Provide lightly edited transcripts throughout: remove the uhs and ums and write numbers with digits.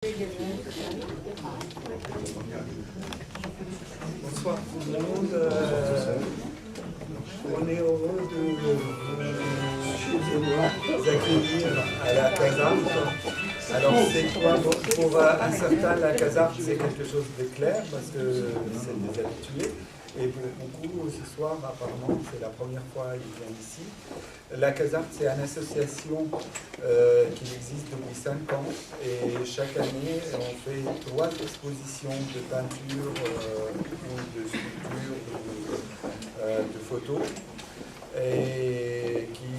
Bonsoir tout le monde. On est heureux de vous accueillir à la casarte. Alors c'est pour un certain, la casarte c'est quelque chose de clair parce que c'est des habitués. Et pour beaucoup, ce soir, apparemment, c'est la première fois qu'ils viennent ici. La casarte, c'est une association qui existe depuis 5 ans. Et chaque année, on fait 3 expositions de peinture ou de sculpture ou de photos. Et qui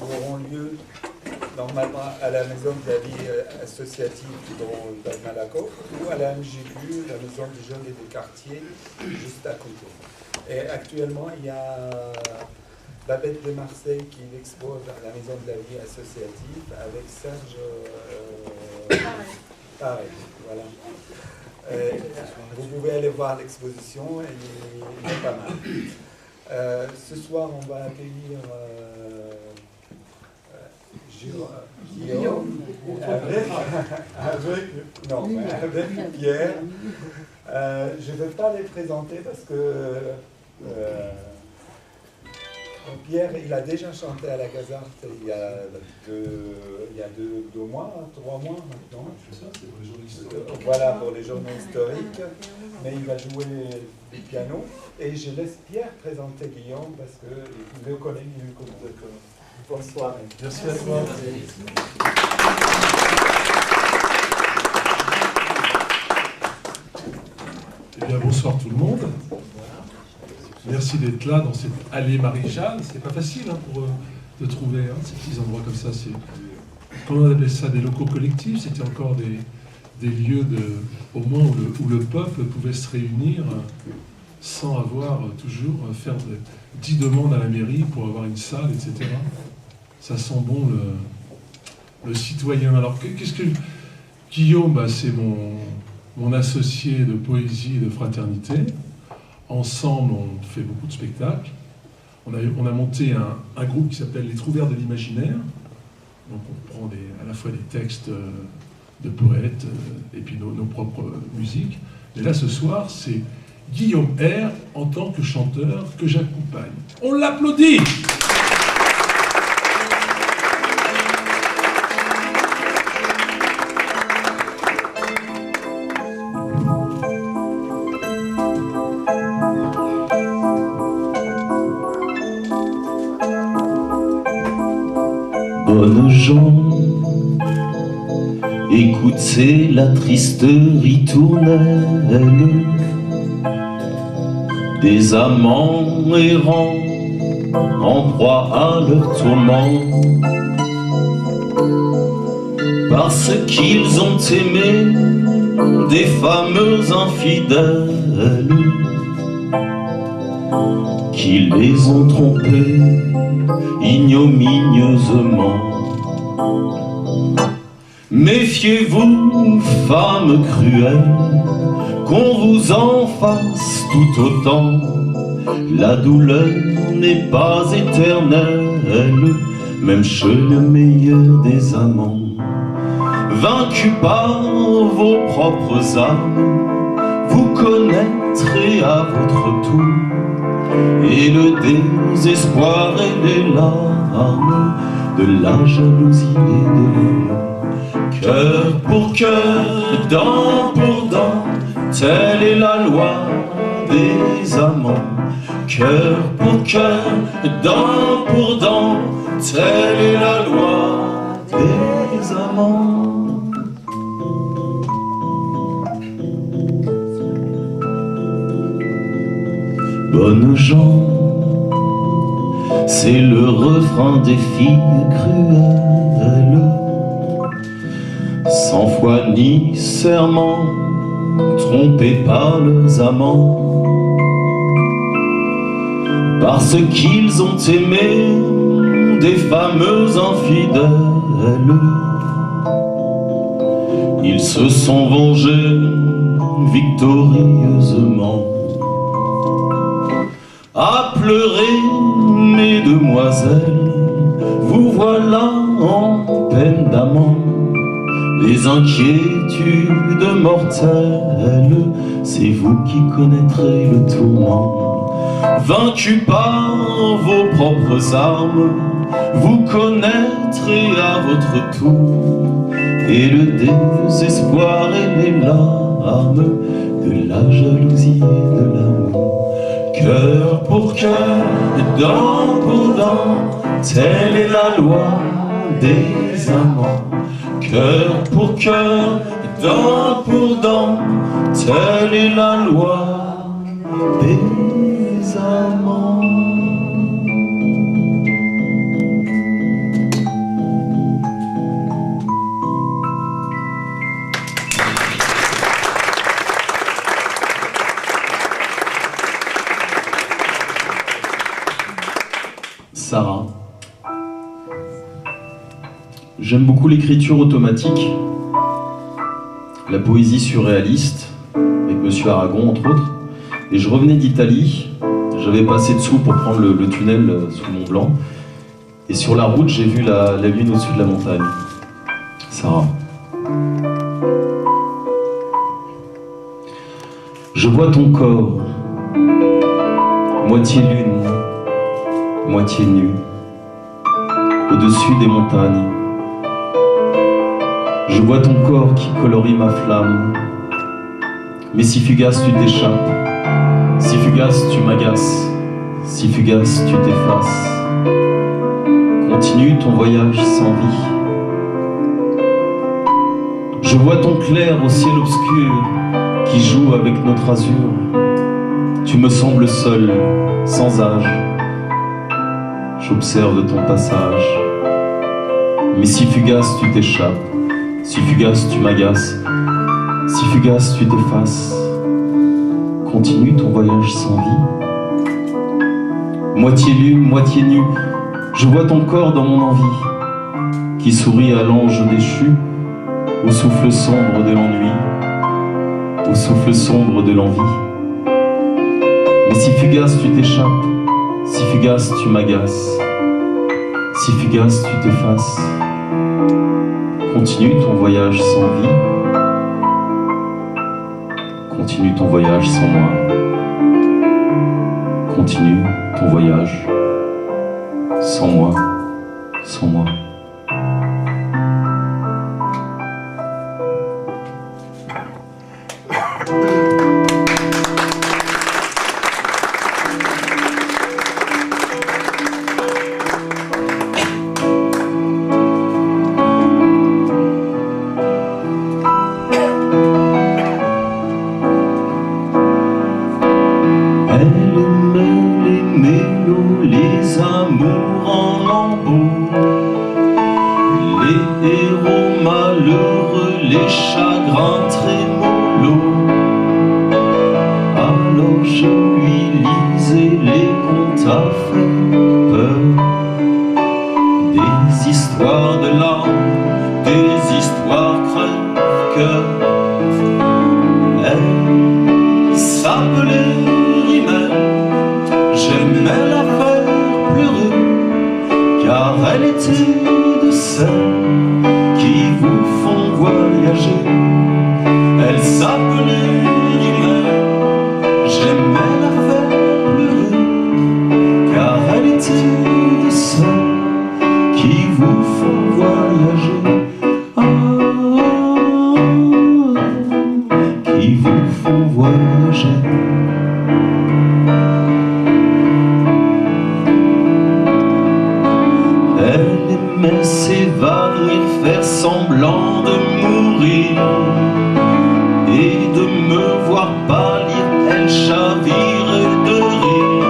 auront lieu normalement à la Maison de la Vie Associative dans Malakoff ou à la MJQ, la Maison des Jeunes et des Quartiers, juste à côté. Et actuellement, il y a Babette de Marseille qui expose à la Maison de la Vie Associative avec Serge pareil, voilà. Vous pouvez aller voir l'exposition, elle est pas mal. Ce soir, on va accueillir Guillaume avec Pierre. Je ne vais pas les présenter parce que Pierre, il a déjà chanté à la Casarte il y a 2 mois, 3 mois maintenant. Voilà, pour les journées historiques. Mais il va jouer du piano. Et je laisse Pierre présenter Guillaume parce qu'il le connaît mieux que moi. Bonsoir. Merci à toi. Eh bien, bonsoir tout le monde. Merci d'être là dans cette allée Marie-Jeanne. C'est pas facile de trouver ces petits endroits comme ça. Comment on appelait ça, des locaux collectifs. C'était encore des lieux au moins où le peuple pouvait se réunir sans avoir toujours faire 10 demandes à la mairie pour avoir une salle, etc. Ça sent bon le citoyen. Alors, qu'est-ce que... Guillaume, c'est mon associé de poésie et de fraternité. Ensemble, on fait beaucoup de spectacles. On a monté un groupe qui s'appelle Les Trouvères de l'Imaginaire. Donc, on prend à la fois des textes de poètes et puis nos propres musiques. Et là, ce soir, c'est Guillaume R. en tant que chanteur que j'accompagne. On l'applaudit! Bonnes gens, écoutez la triste ritournelle des amants errants en proie à leur tourment, parce qu'ils ont aimé des fameux infidèles qui les ont trompés ignominieusement. Méfiez-vous, femmes cruelles, qu'on vous en fasse tout autant. La douleur n'est pas éternelle, même chez le meilleur des amants. Vaincus par vos propres âmes, vous connaîtrez à votre tour et le désespoir et les larmes de la jalousie et de l'amour. Cœur pour cœur, dent pour dent, telle est la loi des amants. Cœur pour cœur, dent pour dent, telle est la loi des amants. Bonnes gens, c'est le refrain des filles cruelles, sans foi ni serment, trompées par leurs amants, parce qu'ils ont aimé des fameux infidèles. Ils se sont vengés victorieusement. À pleurer, mesdemoiselles, vous voilà en peine d'amant. des inquiétudes mortelles, c'est vous qui connaîtrez le tourment. Vaincus par vos propres armes, vous connaîtrez à votre tour et le désespoir et les larmes de la jalousie et de l'amour. Cœur pour cœur, dent pour dent, telle est la loi des amants. Cœur pour cœur, dent pour dent, telle est la loi des amants. Sarah. J'aime beaucoup l'écriture automatique, la poésie surréaliste, avec Monsieur Aragon entre autres. Et je revenais d'Italie, j'avais passé dessous pour prendre le tunnel sous le Mont Blanc. Et sur la route, j'ai vu la lune au-dessus de la montagne. Sarah. Je vois ton corps, moitié lune, moitié nu, au-dessus des montagnes. Je vois ton corps qui colorie ma flamme. Mais si fugace tu t'échappes, si fugace tu m'agaces, si fugace tu t'effaces. Continue ton voyage sans vie. Je vois ton clair au ciel obscur qui joue avec notre azur. Tu me sembles seul, sans âge. J'observe ton passage. Mais si fugace tu t'échappes, si fugace tu m'agaces, si fugace tu t'effaces. Continue ton voyage sans vie. Moitié lune, moitié nu, je vois ton corps dans mon envie, qui sourit à l'ange déchu, au souffle sombre de l'ennui, au souffle sombre de l'envie. Mais si fugace tu t'échappes, si fugace tu m'agaces, si fugace tu t'effaces. Continue ton voyage sans vie. Continue ton voyage sans moi. Continue ton voyage sans moi, sans moi. Les amours en lambeaux, les héros malheureux, les chagrins trémolos. Alors je lui lisais les contes à faire peur, des histoires de larmes, des histoires crève-cœur. Elle s'appelait Rimel, j'aimais la faire pleurer, car elle était de celles qui vous font voyager. Elle s'appelait Rimel, j'aimais la faire pleurer, car elle était de celles qui vous font voyager. Qui vous font voyager. Elle aimait s'évanouir, faire semblant de mourir, et de me voir pâlir, elle chavirait de rire.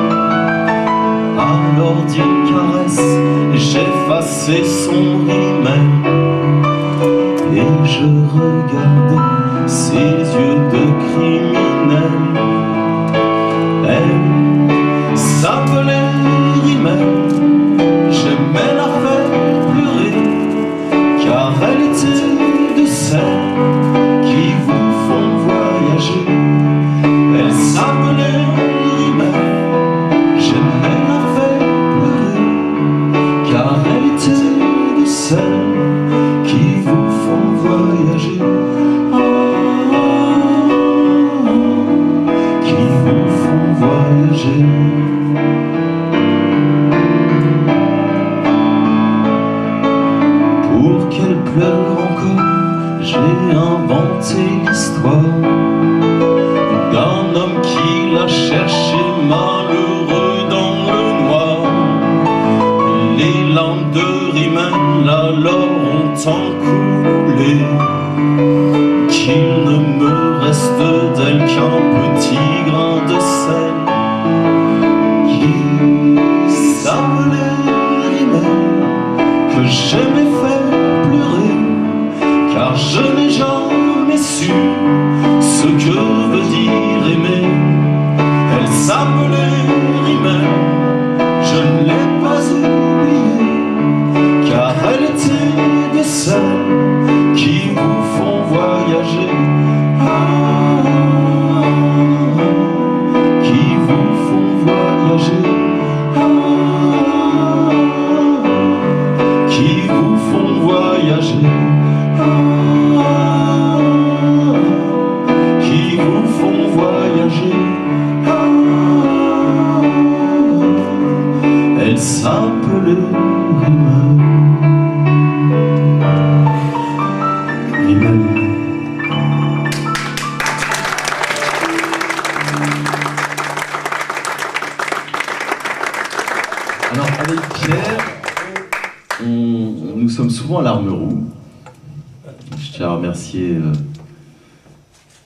Alors d'une caresse, j'effaçais son rimel, et je regardais ses yeux de criminel. Elle s'appelait Rimel, j'aimais la faire pleurer, car elle était de celles qui vous font voyager. Elle s'appelait Rimel, j'aimais la faire pleurer, car elle était de celles qui vous font voyager. j'ai inventé l'histoire d'un homme qui l'a cherché malheureux dans le noir. Les larmes de Rimmel alors ont tant coulé qu'il ne me reste d'elle qu'un petit grain de sel qui s'appelait Rimmel, que j'aimais faire pleurer, car je n'ai jamais su ce que veut dire aimer. Elle s'appelait Rimmel, je ne l'ai pas oubliée, car elle était de celles qui vous font voyager, qui vous font voyager, qui vous font voyager, qui vous font voyager. Elle s'appelait Rimmel. Rimmel. Alors avec Pierre, nous sommes souvent à l'Arme Roux. Je tiens à remercier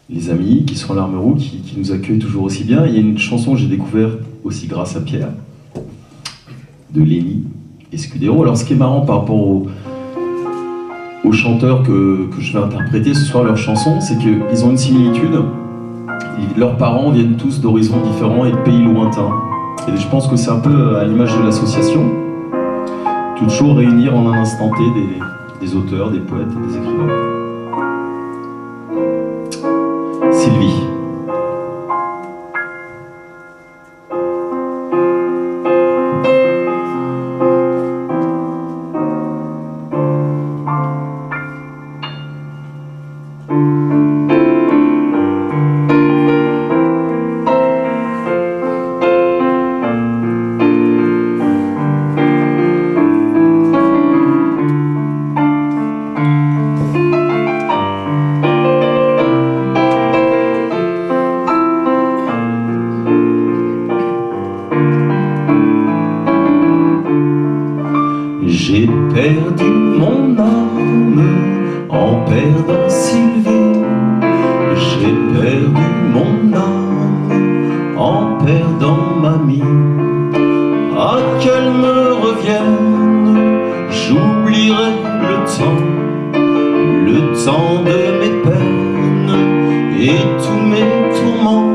les amis qui sont à l'Arme Roux, qui nous accueillent toujours aussi bien. Il y a une chanson que j'ai découverte aussi grâce à Pierre, de Lenny Escudero. Alors ce qui est marrant par rapport aux chanteurs que je vais interpréter ce soir leurs chansons, c'est qu'ils ont une similitude. Leurs parents viennent tous d'horizons différents et de pays lointains. Et je pense que c'est un peu à l'image de l'association, toujours réunir en un instant T des auteurs, des poètes et des écrivains. Sylvie. J'ai perdu mon âme en perdant Sylvie. J'ai perdu mon âme en perdant mamie. À qu'elle me revienne, j'oublierai le temps de mes peines et tous mes tourments.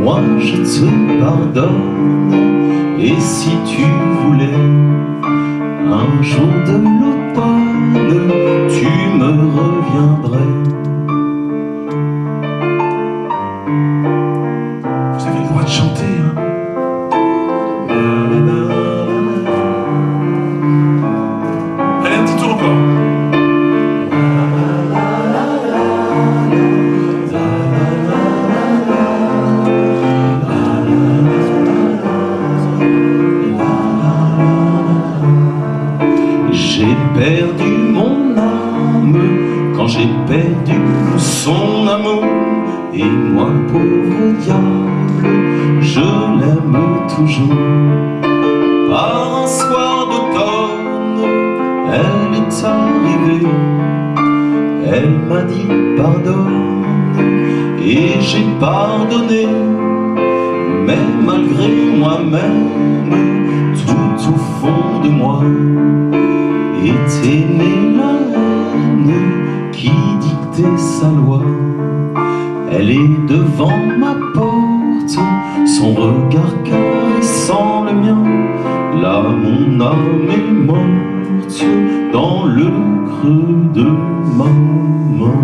Moi je te pardonne, et si tu voulais un jour de l'automne, tu me reviendrais. Vous avez le droit de chanter, hein. Allez, un petit tour encore. J'ai perdu mon âme quand j'ai perdu son amour. Et moi, pauvre diable, je l'aime toujours. Par un soir d'automne, elle est arrivée. Elle m'a dit pardonne, et j'ai pardonné. Mais malgré moi-même, tout au fond de moi était née la haine qui dictait sa loi. Elle est devant ma porte, son regard caressant le mien. Là mon âme est morte dans le creux de ma main.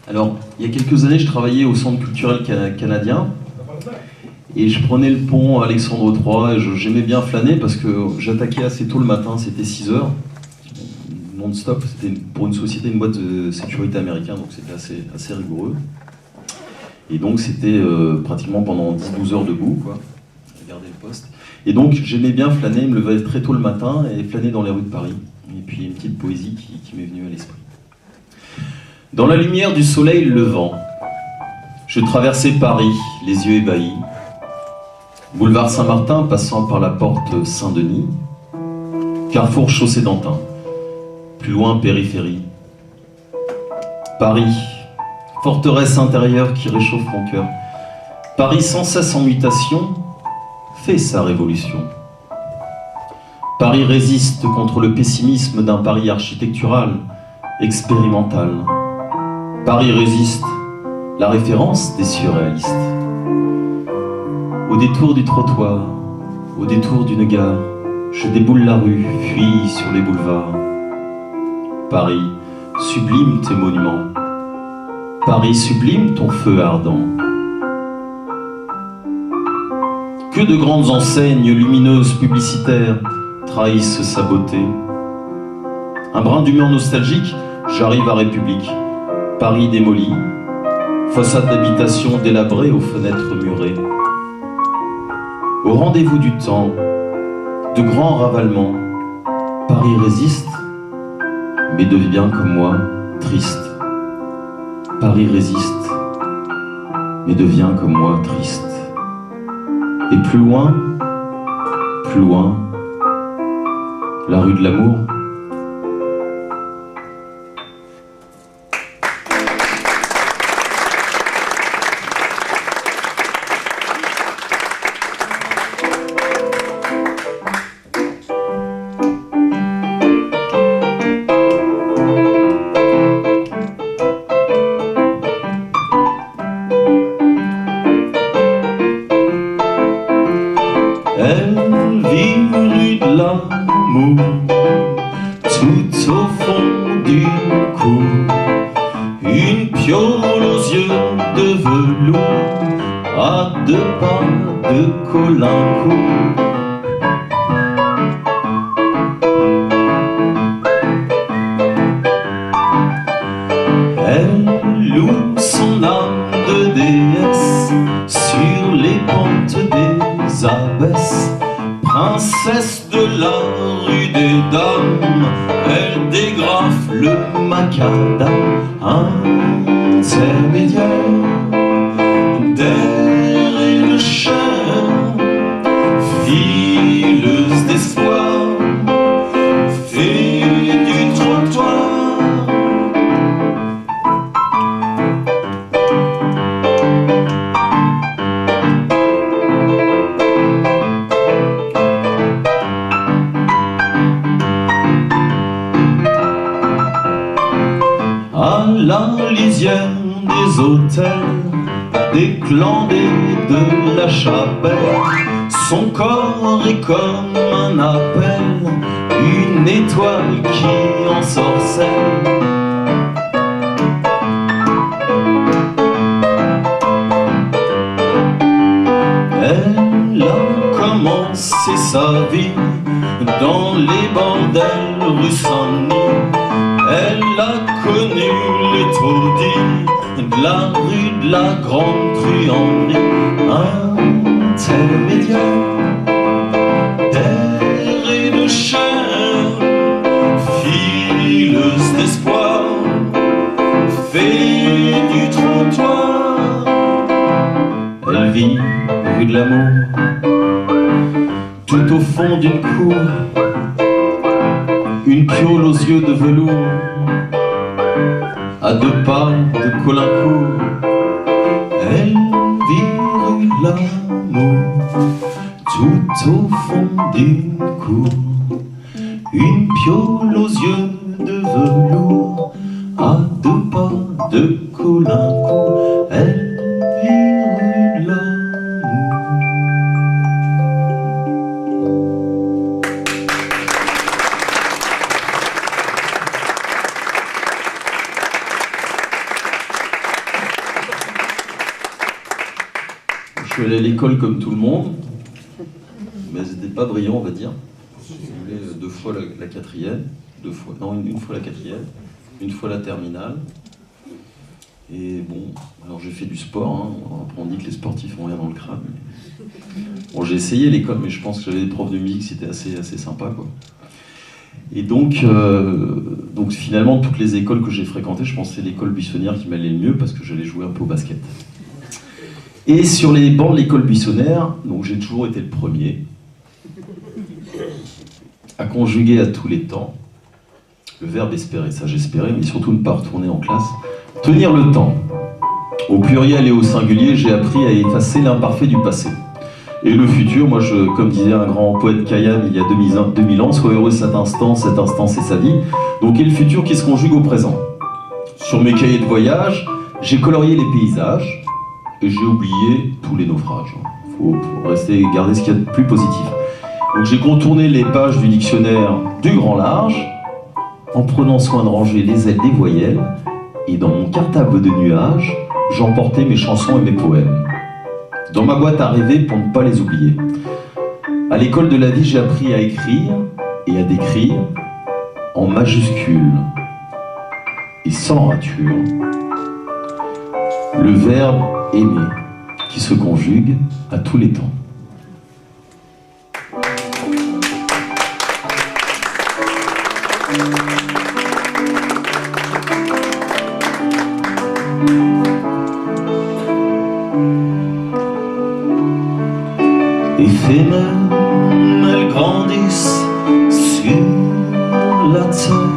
Alors, il y a quelques années, je travaillais au Centre culturel canadien et je prenais le pont Alexandre III et j'aimais bien flâner parce que j'attaquais assez tôt le matin, c'était 6h. non-stop. C'était pour une société, une boîte de sécurité américaine, donc c'était assez rigoureux. Et donc c'était pratiquement pendant 10-12 heures debout, quoi, à garder le poste. Et donc j'aimais bien flâner, me lever très tôt le matin et flâner dans les rues de Paris. Et puis une petite poésie qui m'est venue à l'esprit. Dans la lumière du soleil levant, je traversais Paris, les yeux ébahis. Boulevard Saint-Martin passant par la porte Saint-Denis. Carrefour chaussée d'Antin. Plus loin périphérie. Paris, forteresse intérieure qui réchauffe mon cœur. Paris sans cesse en mutation fait sa révolution. Paris résiste contre le pessimisme d'un Paris architectural, expérimental. Paris résiste, la référence des surréalistes. Au détour du trottoir, au détour d'une gare, je déboule la rue, fuis sur les boulevards. Paris, sublime tes monuments. Paris, sublime ton feu ardent. Que de grandes enseignes lumineuses publicitaires trahissent sa beauté. Un brin d'humeur nostalgique, j'arrive à République. Paris démoli, façade d'habitation délabrée aux fenêtres murées. Au rendez-vous du temps, de grands ravalements, Paris résiste, mais devient comme moi, triste. Paris résiste, mais devient comme moi, triste. Et plus loin, la rue de l'amour. Tout au fond d'une cour, une piole aux yeux de velours, à 2 pas de Caulaincourt. Elle loue son âme de déesse sur les pentes des abbesses. Princesse de la rue des dames, elle dégrafe le macadam, intermédiaire d'air et de chair, fileuse d'espoir, fée du trottoir. À la lisière des hôtels, des clandés de la chapelle, son corps est comme un appel, une étoile qui ensorcelle. Elle a commencé sa vie dans les bordels rue Saint-Denis. Elle a connu le taudis de la rue de la Grande Truanderie, intermédiaire d'air et de chair, fileuse d'espoir, fée du trottoir. Elle vit rue de l'amour, tout au fond d'une cour, une piole aux yeux de velours, à 2 pas de Caulaincourt. Elle vit rue de l'amour, tout au fond d'une cour, une piole aux yeux de velours, à 2 pas de Caulaincourt. Elle vit rue de l'amour. Je suis allé à l'école comme tout le monde, mais c'était pas brillant, on va dire. Si vous voulez, 2 fois la 4e, 2 fois. Non, une fois la 4e, une fois la terminale. Et bon, alors j'ai fait du sport, hein. On dit que les sportifs ont rien dans le crâne. Bon, j'ai essayé l'école, mais je pense que j'avais des profs de musique, c'était assez sympa, quoi. Et donc finalement, toutes les écoles que j'ai fréquentées, je pense que c'est l'école buissonnière qui m'allait le mieux parce que j'allais jouer un peu au basket. Et sur les bancs de l'école buissonnière, donc j'ai toujours été le premier à conjuguer à tous les temps le verbe espérer. Ça j'espérais, mais surtout ne pas retourner en classe. Tenir le temps. Au pluriel et au singulier, j'ai appris à effacer l'imparfait du passé. Et le futur, moi, comme disait un grand poète Khayyam il y a 2000 ans, sois heureux cet instant c'est sa vie. Donc, et le futur qui se conjugue au présent. Sur mes cahiers de voyage, j'ai colorié les paysages et j'ai oublié tous les naufrages. Il faut garder ce qu'il y a de plus positif. Donc, j'ai contourné les pages du dictionnaire du grand large en prenant soin de ranger les ailes des voyelles. Et dans mon cartable de nuages, j'emportais mes chansons et mes poèmes. Dans ma boîte à rêver pour ne pas les oublier. À l'école de la vie, j'ai appris à écrire et à décrire en majuscules et sans rature le verbe aimer qui se conjugue à tous les temps. Éphémères, elles grandissent sur la terre,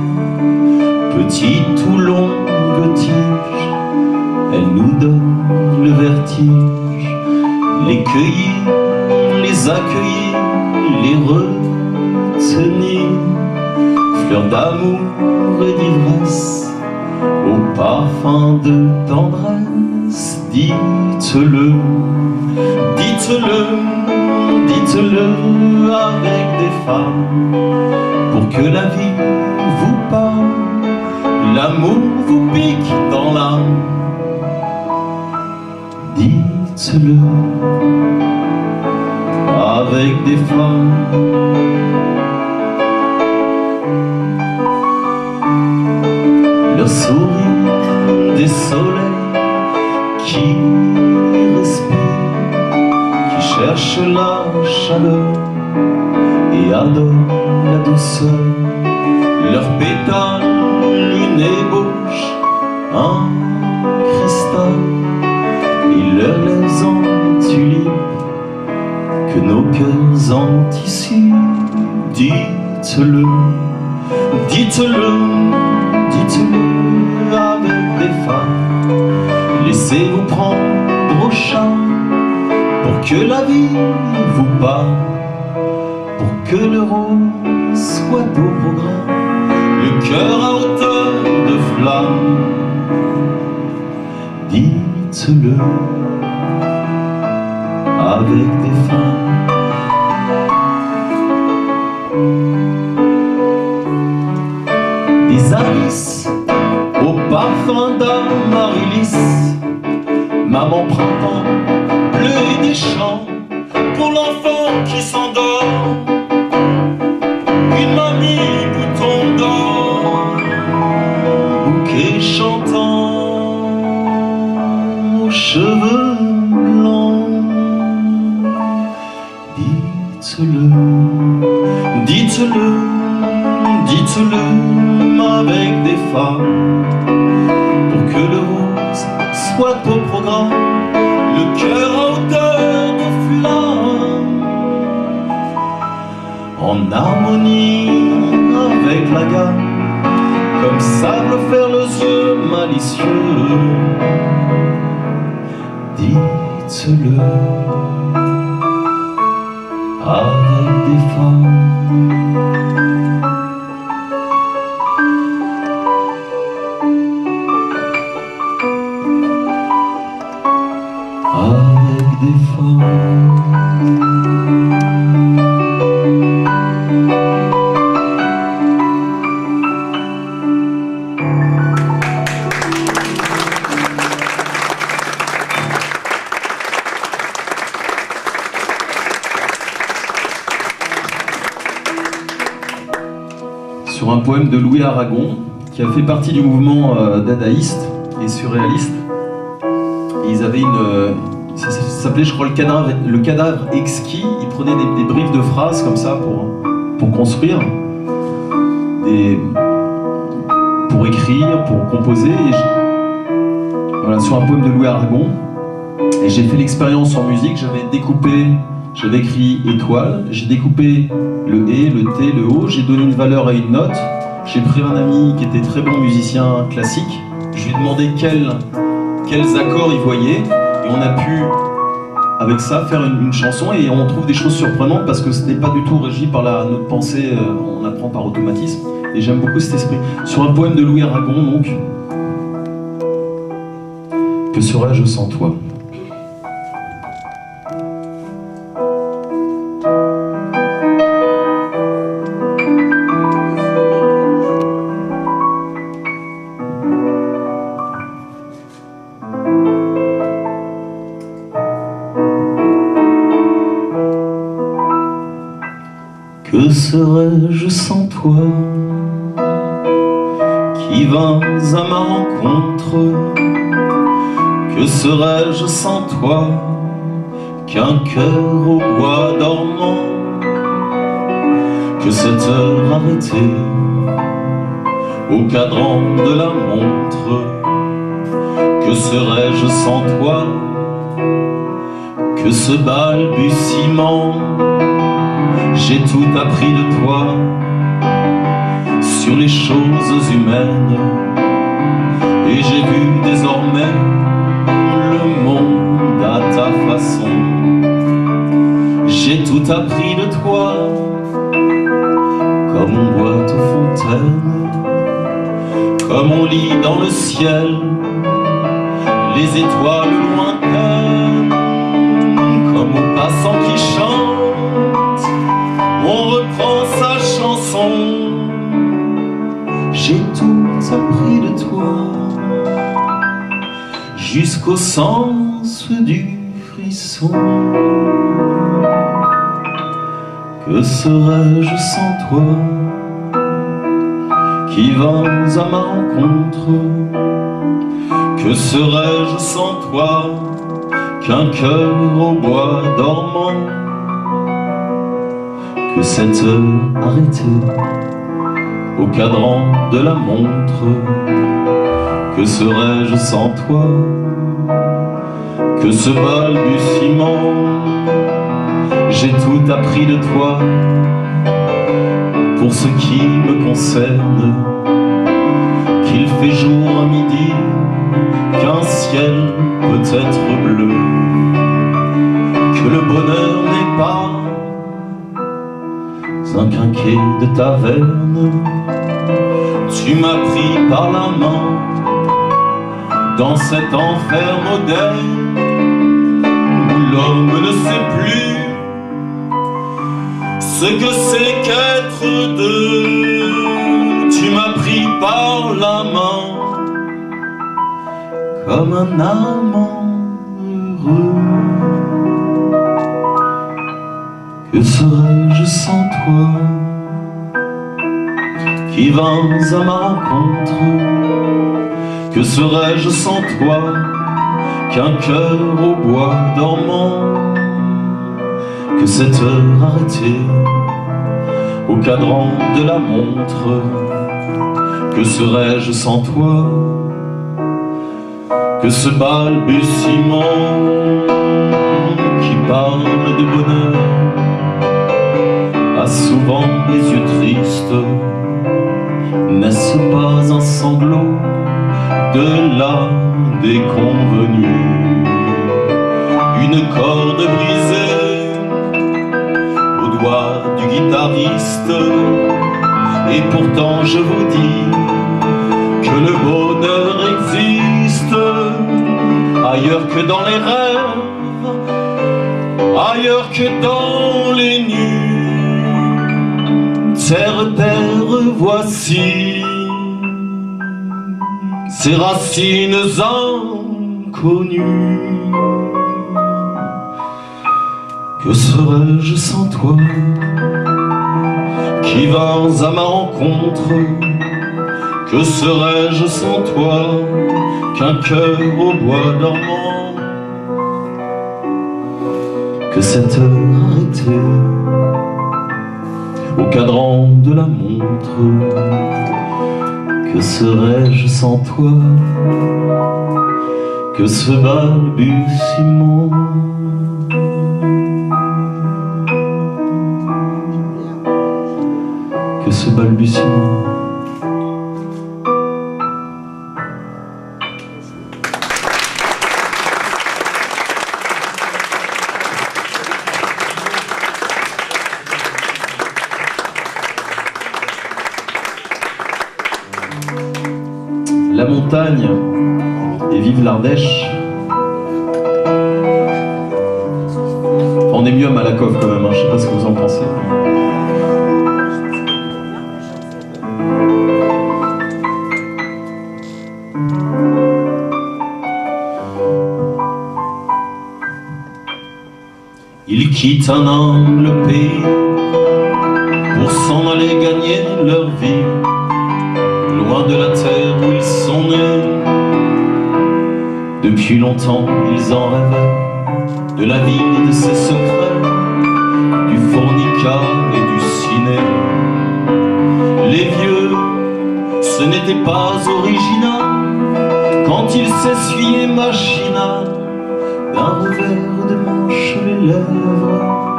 petites ou longues tiges, elles nous donnent le vertige, les cueillir, les accueillir, les retenir, fleurs d'amour et d'ivresse, au parfum de tendresse, dites-le, dites-le. Dites-le avec des femmes, pour que la vie vous parle, l'amour vous pique dans l'âme. Dites-le avec des femmes. Le sourire des soleils qui respirent, cherche la chaleur et adore la douceur. Leurs pétales, une ébauche, un cristal, et leurs lèvres en tulipe, que nos cœurs en tissu. Dites-le, dites-le, dites-le avec des femmes. Laissez-vous prendre au charme, pour que la vie vous parle, pour que le rose soit au programme, le cœur à hauteur de flamme. Dites-le avec des femmes. Des Alice au parfum d'Amaryllis, maman printemps, bleu et des chants pour l'enfant qui s'endort, une mamie bouton d'or, bouquet chantant aux cheveux blancs. Dites-le, dites-le, dites-le avec des femmes, pour que le rose soit au programme, le cœur à hauteur de flamme, en harmonie avec la gamme, comme sable faire les yeux malicieux. Dites-le avec des femmes. Avec des femmes. Sur sur un poème de Louis Aragon, qui a fait partie du mouvement dadaïste et surréaliste. Et ils avaient ça s'appelait, je crois, le cadavre exquis. Ils prenaient des briefs de phrases comme ça pour construire, pour écrire, pour composer. Voilà, sur un poème de Louis Aragon. Et j'ai fait l'expérience en musique. J'avais écrit étoile, j'ai découpé le et, le t, le o, j'ai donné une valeur à une note. J'ai pris un ami qui était très bon musicien classique. Je lui ai demandé quels accords il voyait. Et on a pu, avec ça, faire une chanson. Et on trouve des choses surprenantes parce que ce n'est pas du tout régi par notre pensée. On apprend par automatisme. Et j'aime beaucoup cet esprit. Sur un poème de Louis Aragon, donc. Que serais-je sans toi ? Que serais-je sans toi, qui vins à ma rencontre? Que serais-je sans toi, qu'un cœur au bois dormant? Que cette heure arrêtée au cadran de la montre? Que serais-je sans toi, que ce balbutiement? J'ai tout appris de toi sur les choses humaines, et j'ai vu désormais le monde à ta façon. J'ai tout appris de toi, comme on boit aux fontaines, comme on lit dans le ciel les étoiles lointaines, comme au passant qui chante. On reprend sa chanson. J'ai tout appris de toi, jusqu'au sens du frisson. Que serais-je sans toi, qui vins à ma rencontre? Que serais-je sans toi, qu'un cœur au bois dormant? Que cette heure arrêtée au cadran de la montre? Que serais-je sans toi, que ce balbutiement? J'ai tout appris de toi, pour ce qui me concerne, qu'il fait jour à midi, qu'un ciel peut être bleu, que le bonheur n'est pas un quinquet de taverne. Tu m'as pris par la main dans cet enfer moderne où l'homme ne sait plus ce que c'est qu'être deux. Tu m'as pris par la main comme un amant heureux. Que serais-je sans toi, qui vins à ma rencontre? Que serais-je sans toi, qu'un cœur au bois dormant? Que cette heure arrêtée au cadran de la montre? Que serais-je sans toi, que ce balbutiement qui parle de bonheur a souvent les yeux tristes? N'est-ce pas un sanglot de la déconvenue? Une corde brisée au doigt du guitariste. Et pourtant je vous dis que le bonheur existe ailleurs que dans les rêves, ailleurs que dans les nuits. Terre, terre, voici ces racines inconnues. Que serais-je sans toi, qui vins à ma rencontre. Que serais-je sans toi qu'un cœur au bois dormant? Que cette heure arrêtée au cadran de la montre. Que serais-je sans toi que ce balbutiement? Que ce balbutiement. La montagne et vive l'Ardèche. On est mieux à Malakoff quand même, hein. Je sais pas ce que vous en pensez. Ils quittent un humble pays pour s'en aller gagner leur vie, loin de la terre où ils sont nés. Depuis longtemps ils en rêvaient, de la vie et de ses secrets, du fornicat et du ciné. Les vieux, ce n'était pas original quand ils s'essuyaient machinal d'un revers de manche les lèvres.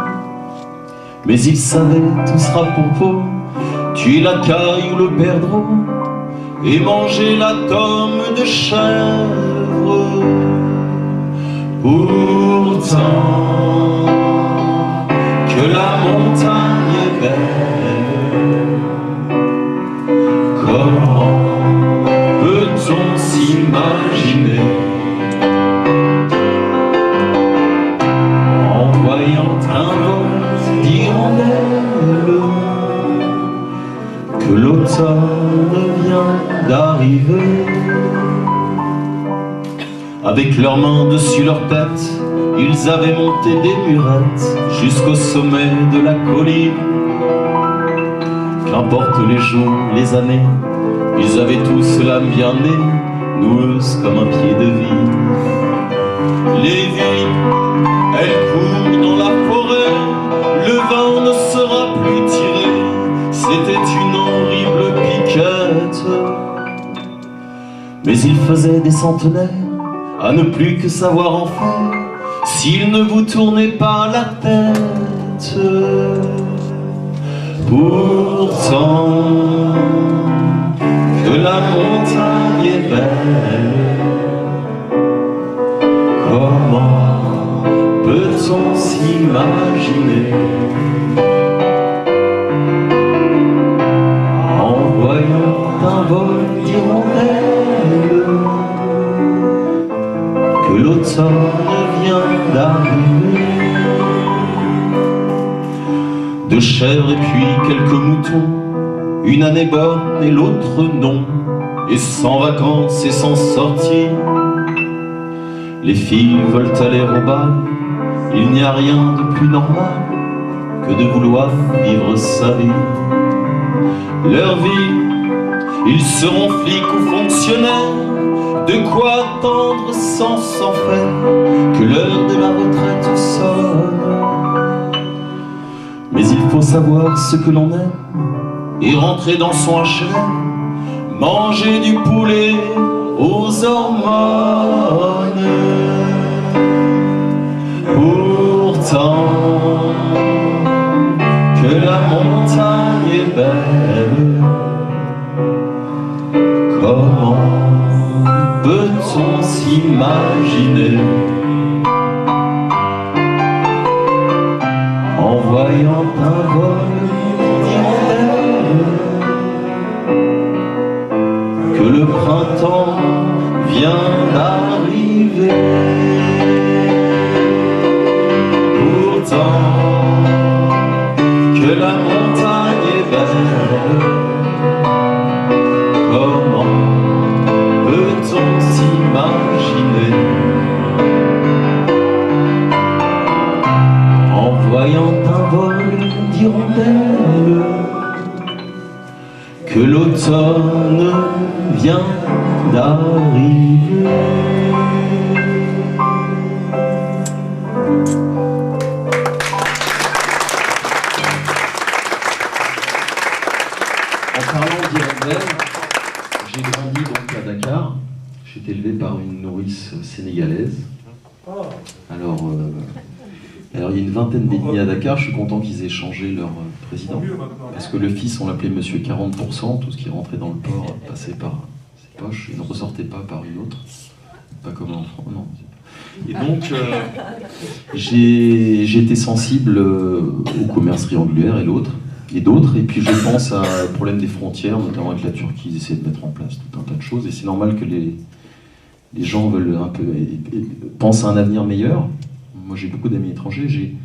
Mais ils savaient tout sera pour peau, tuer la caille ou le perdreau et manger la tome de chèvre. Pourtant que la montagne est belle, comment peut-on s'imaginer en voyant un vol d'hirondelles que l'automne vient d'arriver? Avec leurs mains dessus leur tête, ils avaient monté des murettes jusqu'au sommet de la colline. Qu'importe les jours, les années, ils avaient tous l'âme bien née, noueuse comme un pied de vigne. Les vies, elles courent dans la forêt, le vent ne sera plus tiré, c'était une horrible piquette. Mais il faisait des centenaires à ne plus que savoir en faire s'il ne vous tournait pas la tête. Pourtant que la montagne est belle, comment peut-on s'imaginer en voyant un vol d'hirondelles que l'automne vient d'arriver? De chèvres et puis quelques moutons, une année bonne et l'autre non, et sans vacances et sans sortie. Les filles veulent aller au bal, il n'y a rien de plus normal que de vouloir vivre sa vie. Leur vie, ils seront flics ou fonctionnaires, de quoi attendre sans s'en faire que l'heure de la retraite sonne. Mais il faut savoir ce que l'on aime et rentrer dans son HLM, manger du poulet aux hormones. Pourtant que la montagne est belle, comment peut-on s'imaginer en voyant un vol d'hirondelles que le printemps vient d'arriver? Pourtant que la montagne est belle, comment peut-on s'imaginer l'automne vient d'arriver. En parlant d'Hirondelle, j'ai grandi donc à Dakar. J'ai été élevé par une nourrice sénégalaise. Alors, il y a une vingtaine d'ethnies à Dakar. Je suis content qu'ils aient changé leur président. Parce que le fils, on l'appelait Monsieur 40%. Tout ce qui rentrait dans le port passait par ses poches et ne ressortait pas par une autre. Pas comme en France, non. Et donc, j'ai été sensible au commerce triangulaire et d'autres. Et puis je pense au problème des frontières, notamment avec la Turquie. Ils essaient de mettre en place tout un tas de choses. Et c'est normal que les gens veulent un peu pensent à un avenir meilleur. Moi, j'ai beaucoup d'amis étrangers. J'ai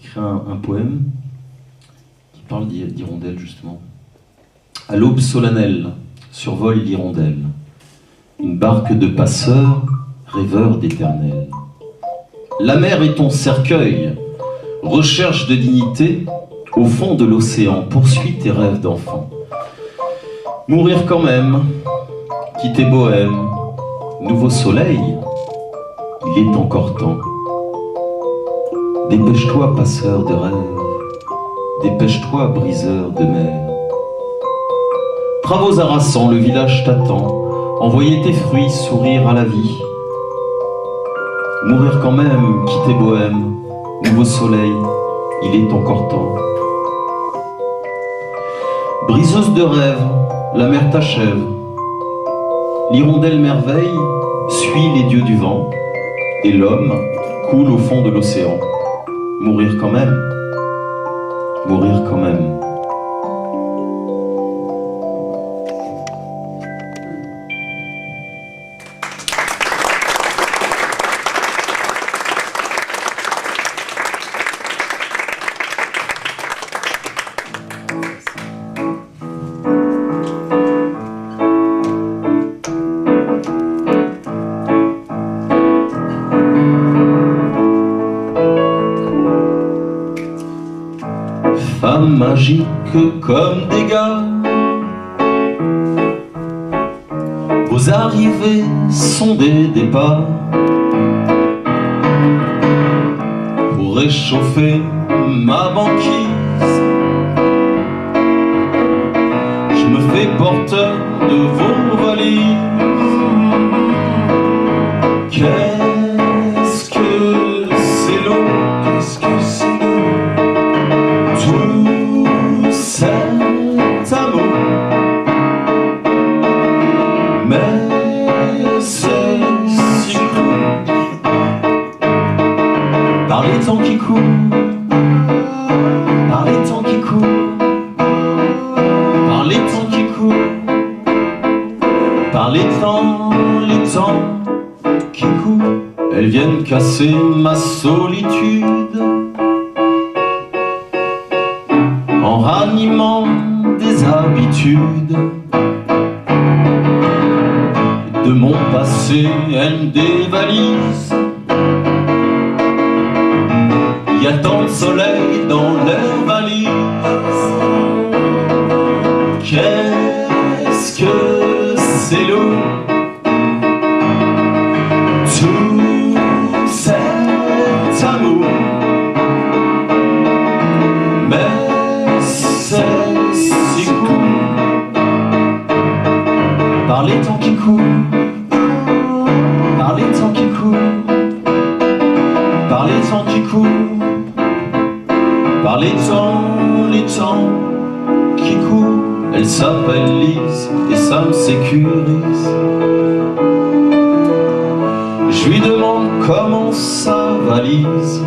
écrit un poème qui parle d'hirondelles, justement. À l'aube solennelle, survole l'hirondelle, une barque de passeurs, rêveurs d'éternel. La mer est ton cercueil, recherche de dignité, au fond de l'océan, poursuis tes rêves d'enfant. Mourir quand même, quitter Bohême, nouveau soleil, il est encore temps. Dépêche-toi, passeur de rêves, dépêche-toi, briseur de mer. Travaux harassants, le village t'attend, envoyer tes fruits, sourire à la vie. Mourir quand même, quitter Bohême, nouveau soleil, il est encore temps. Briseuse de rêves, la mer t'achève. L'hirondelle merveille suit les dieux du vent, et l'homme coule au fond de l'océan. Mourir quand même, mourir quand même. Femmes magiques comme des gars, vos arrivées sont des départs pour réchauffer ma banquise. Je me fais porteur de vos valises. Qu'est-ce que c'est long, qu'est-ce que c'est cet amour, mais c'est si court par les temps qui courent, par les temps qui courent, par les temps qui courent, par les temps qui courent. Elles viennent casser ma solitude en ranimant des habitudes. De mon passé, elles me dévalisent. Il y a tant de soleil dans leurs valises. Qu'est-ce que c'est lourd, tout cet amour, mais c'est si court par les temps qui courent, par les temps qui courent, par les temps qui courent, par les temps qui courent. Elle s'appelle Lise et ça me sécurise. Je lui demande comment ça valise,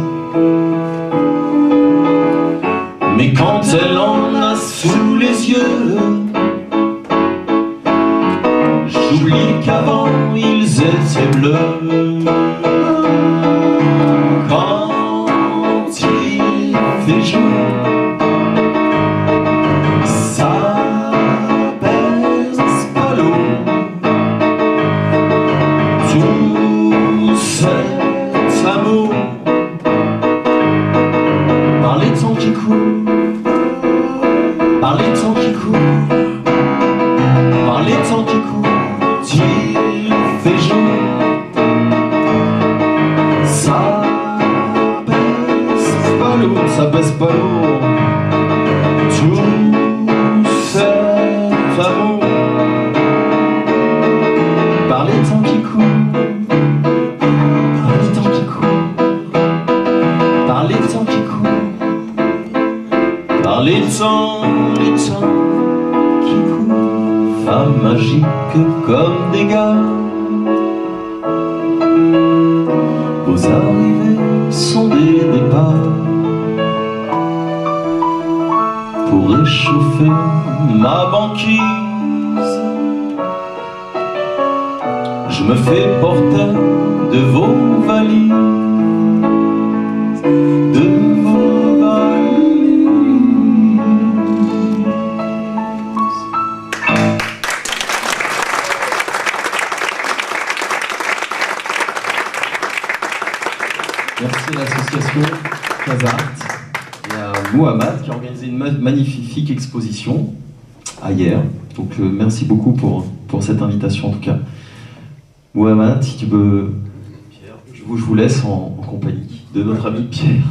mais quand elle en a sous les yeux, j'oublie qu'avant ils étaient bleus. Quand il fait jour, ça baisse pas l'eau. Tout cet amour par les temps qui courent, par les temps qui courent, ça pèse pas lourd. Tout cet amour par les temps qui courent, par les temps qui courent, par les temps qui courent, par les temps qui courent, femme magique comme des gars. Vos arrivées sont des départs pour réchauffer ma banquise. Je me fais porter de vos valises, de vos valises. Merci à l'association Casart et à Mohamed qui a organisé une magnifique exposition à hier. Donc merci beaucoup pour cette invitation en tout cas. Mohamed, si tu veux, je vous laisse en compagnie de notre ami Pierre.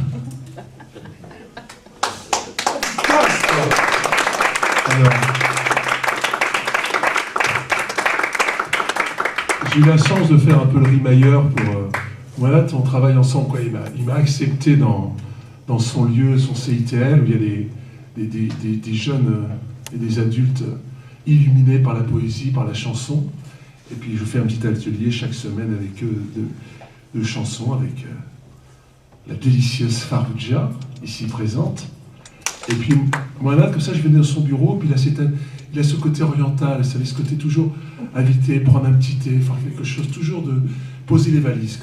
Alors, j'ai eu la chance de faire un peu le rimailleur pour voilà, on travaille ensemble, quoi. Il m'a accepté dans son lieu, son CITL, où il y a des jeunes et des adultes illuminés par la poésie, par la chanson. Et puis je fais un petit atelier chaque semaine avec eux de chansons, avec la délicieuse Farouja, ici présente. Et puis voilà, comme ça je venais dans son bureau, puis là il a ce côté oriental, ça avait ce côté toujours inviter, prendre un petit thé, faire quelque chose, toujours de poser les valises,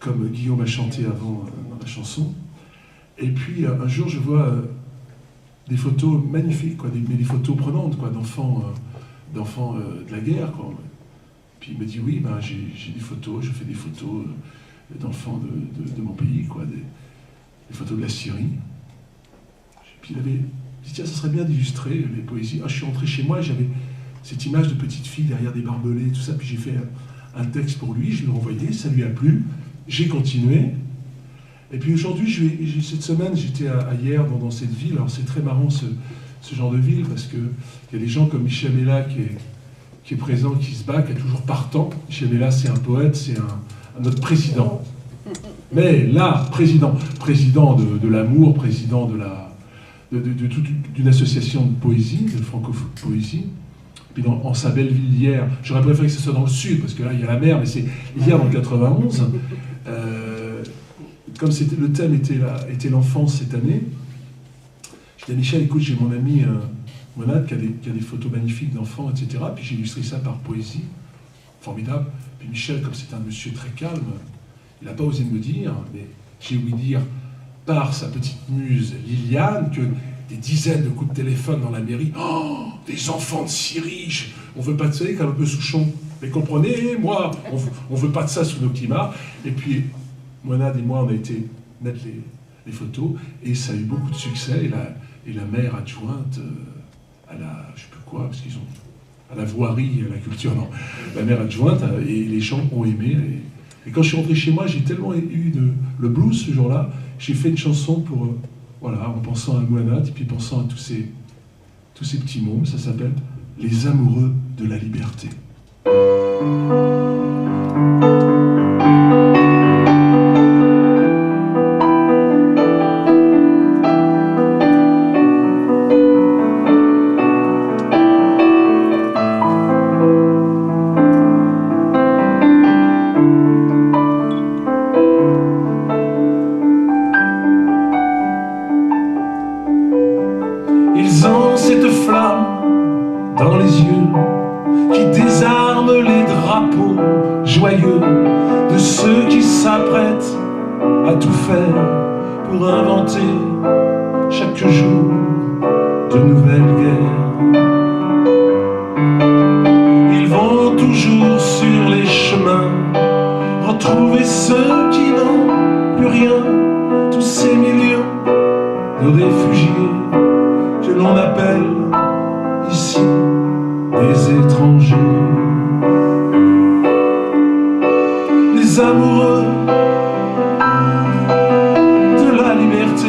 comme Guillaume a chanté avant dans la chanson. Et puis un jour je vois des photos magnifiques, quoi, mais des photos prenantes, quoi, d'enfants de la guerre, quoi. Puis il me dit oui, ben, j'ai des photos, je fais des photos d'enfants de mon pays, quoi, des photos de la Syrie. Puis il avait dit tiens, ça serait bien d'illustrer les poésies. Ah, je suis rentré chez moi, j'avais cette image de petite fille derrière des barbelés, tout ça, puis j'ai fait un texte pour lui, je lui ai envoyé, ça lui a plu, j'ai continué. Et puis aujourd'hui, cette semaine, j'étais hier dans cette ville. Alors c'est très marrant ce genre de ville, parce qu'il y a des gens comme Michel Mella qui est présent, qui se bat, qui est toujours partant. Michel Mella, c'est un poète, c'est notre président. Mais là, président de l'amour, président d'une association de poésie, de franco-poésie. Puis en sa belle ville d'hier, j'aurais préféré que ce soit dans le sud, parce que là, il y a la mer, mais c'est hier dans le 91. Comme le thème était l'enfance cette année, je dis à Michel, écoute, j'ai mon ami Monad qui a des photos magnifiques d'enfants, etc. Puis j'ai illustré ça par poésie, formidable. Puis Michel, comme c'est un monsieur très calme, il n'a pas osé me dire, mais j'ai ouï dire par sa petite muse Liliane que des dizaines de coups de téléphone dans la mairie, oh, des enfants de Syrie, on veut pas de ça, comme un peu Souchon. Mais comprenez, moi, on veut pas de ça sous nos climats. Et puis Monad et moi, on a été mettre les photos, et ça a eu beaucoup de succès, et la maire adjointe à la, je sais plus quoi, parce qu'ils ont, à la voirie, à la culture, non, la maire adjointe, et les gens ont aimé, et quand je suis rentré chez moi, j'ai tellement eu le blues ce jour-là, j'ai fait une chanson pour, voilà, en pensant à Monad, et puis pensant à tous ces petits mots, ça s'appelle « Les amoureux de la liberté ». Dans les yeux qui désarment les drapeaux joyeux de ceux qui s'apprêtent à tout faire pour inventer chaque jour de nouvelles guerres. Ils vont toujours sur les chemins retrouver ceux qui n'ont plus rien, tous ces millions de réfugiés que l'on appelle ici des étrangers, les amoureux de la liberté.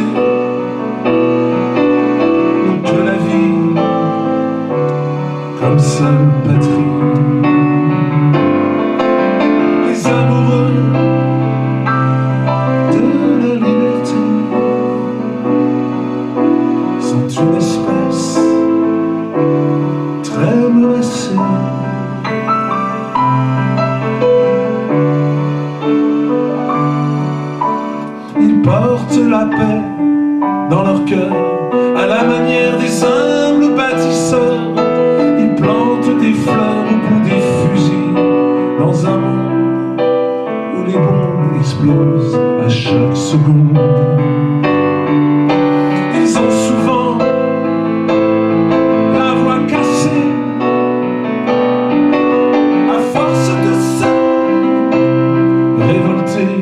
portent la paix dans leur cœur, à la manière des humbles bâtisseurs. Ils plantent des fleurs au bout des fusils, dans un monde où les bombes explosent à chaque seconde. Ils ont souvent la voix cassée, à force de se révolter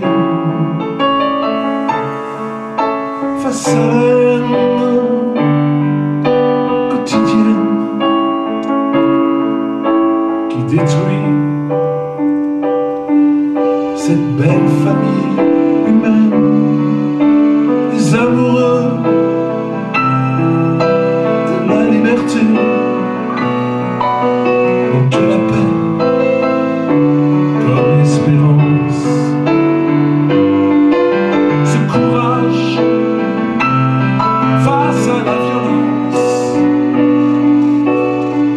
face à la haine quotidienne qui détruit cette belle famille humaine, les amoureux de la liberté, ont que la paix comme espérance, ce courage face à la violence,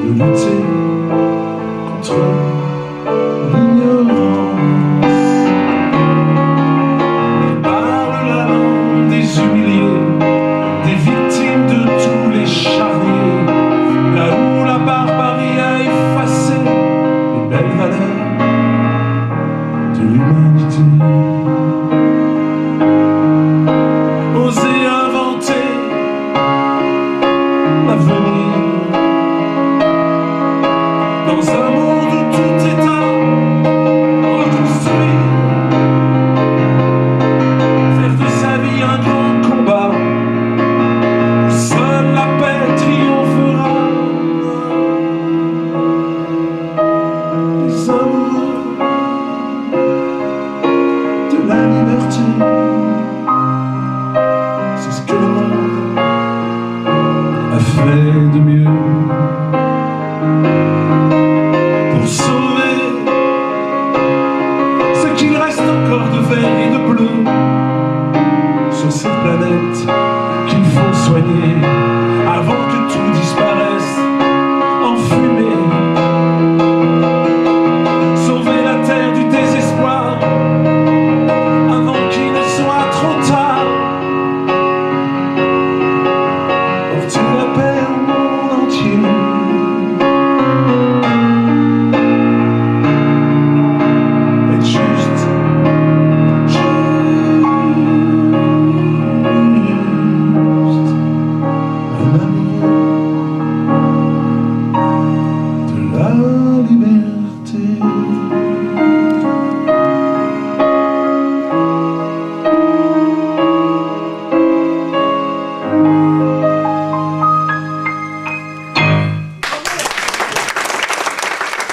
de lutter contre l'ignorance. Ils parlent la langue des humiliés, des victimes de tous les charniers, là où la barbarie a effacé les belles valeurs de l'humanité. Oser inventer l'avenir dans un monde où tout est à reconstruire, faire de sa vie un grand combat où seule la paix triomphera. Les amoureux de la liberté, c'est ce que le monde a fait de mieux pour sauver ce qu'il reste encore de vert et de bleu sur cette planète qu'il faut soigner avant que tout disparaisse en fumée. Sauver la terre du désespoir avant qu'il ne soit trop tard. Porter la paix au monde entier. Être juste, un amour de la liberté.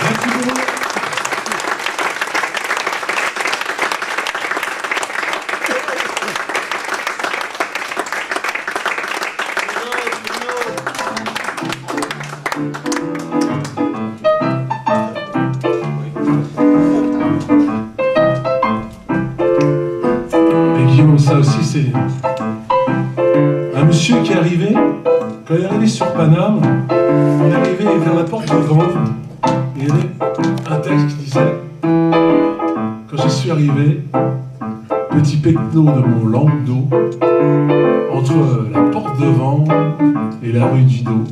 Merci beaucoup. Et Guillaume, ça aussi c'est un monsieur qui est arrivé, quand il est arrivé sur Paname, il est arrivé vers la porte de Vendre, et il y avait un texte qui disait: quand je suis arrivé, petit pecno de mon Languedoc, entre la porte de Vendre et la rue du Dos,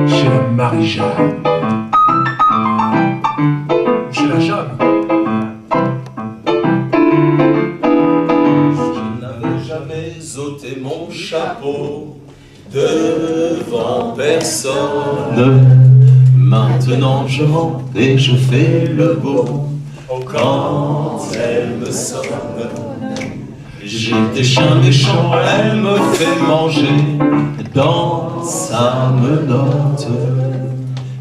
chez la Marie-Jeanne, chez la Jeanne. Je n'avais jamais ôté mon chapeau devant personne. Maintenant je rentre et je fais le beau quand elle me sonne. J'ai des chiens méchants, elle me fait manger dans sa menotte.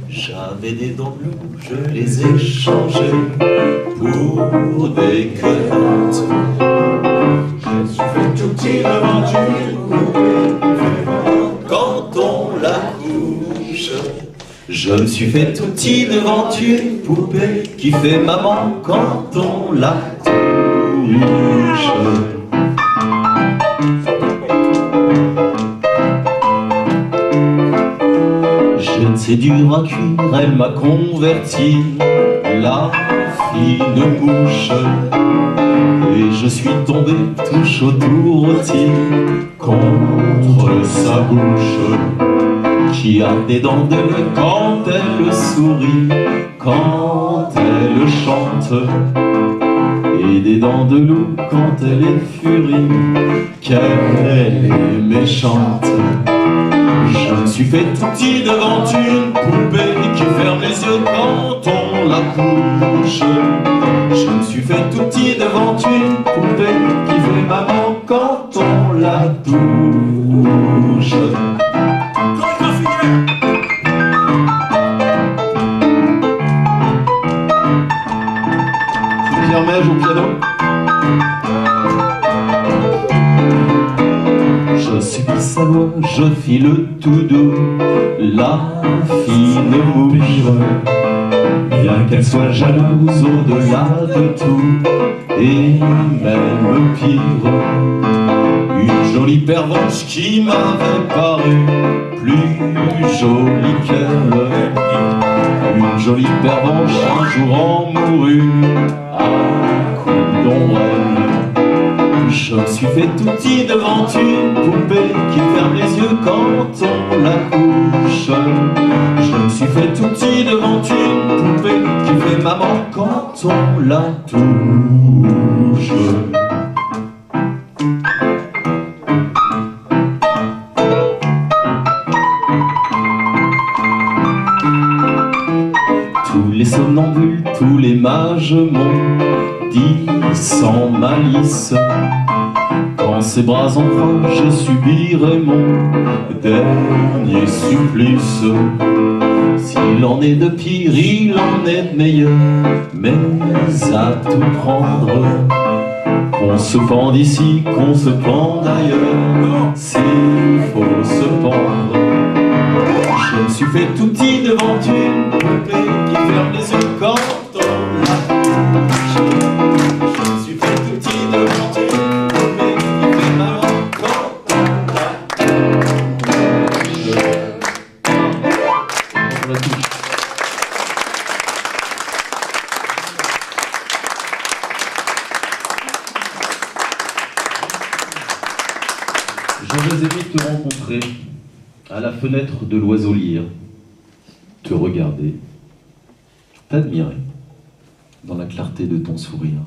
J'avais des dents bleues, je les ai changées pour des quenottes. Je me suis fait tout petit devant quand on la couche. Je me suis fait tout petit devant une poupée qui fait maman quand on la touche. C'est dur à cuire, elle m'a converti la fine mouche. Et je suis tombé tout chaud, tout rôti contre sa bouche, qui a des dents de lait quand elle sourit, quand elle chante, et des dents de loup quand elle est furie, qu'elle est méchante. Je me suis fait tout petit devant une poupée qui ferme les yeux quand on la couche. Je me suis fait tout petit devant une poupée qui fait maman quand on la touche. C'est Pierre Mège au piano. Je subis sa loi, je file tout doux, la fine mouche, bien qu'elle soit jalouse au-delà de tout, et même pire, une jolie pervenche qui m'avait paru plus jolie qu'elle, une jolie pervenche un jour en mourut à coups d'ombrelle. Je me suis fait tout petit devant une poupée qui ferme les yeux quand on la couche. Je me suis fait tout petit devant une poupée qui fait maman quand on la touche. Tous les somnambules, tous les mages m'ont dit sans malice, quand ses bras en croix, je subirai mon dernier supplice. S'il en est de pire, il en est de meilleur, mais à tout prendre, qu'on se pende ici, qu'on se pende ailleurs, s'il faut se pendre. Je me suis fait tout petit devant une poupée qui ferme les yeux quand on la touche. Je me suis fait tout petit devant une poupée qui fait maman quand on la touche. J'aurais aimé te rencontrer à la fenêtre de l'oiseau lyre, te regarder, t'admirer dans la clarté de ton sourire,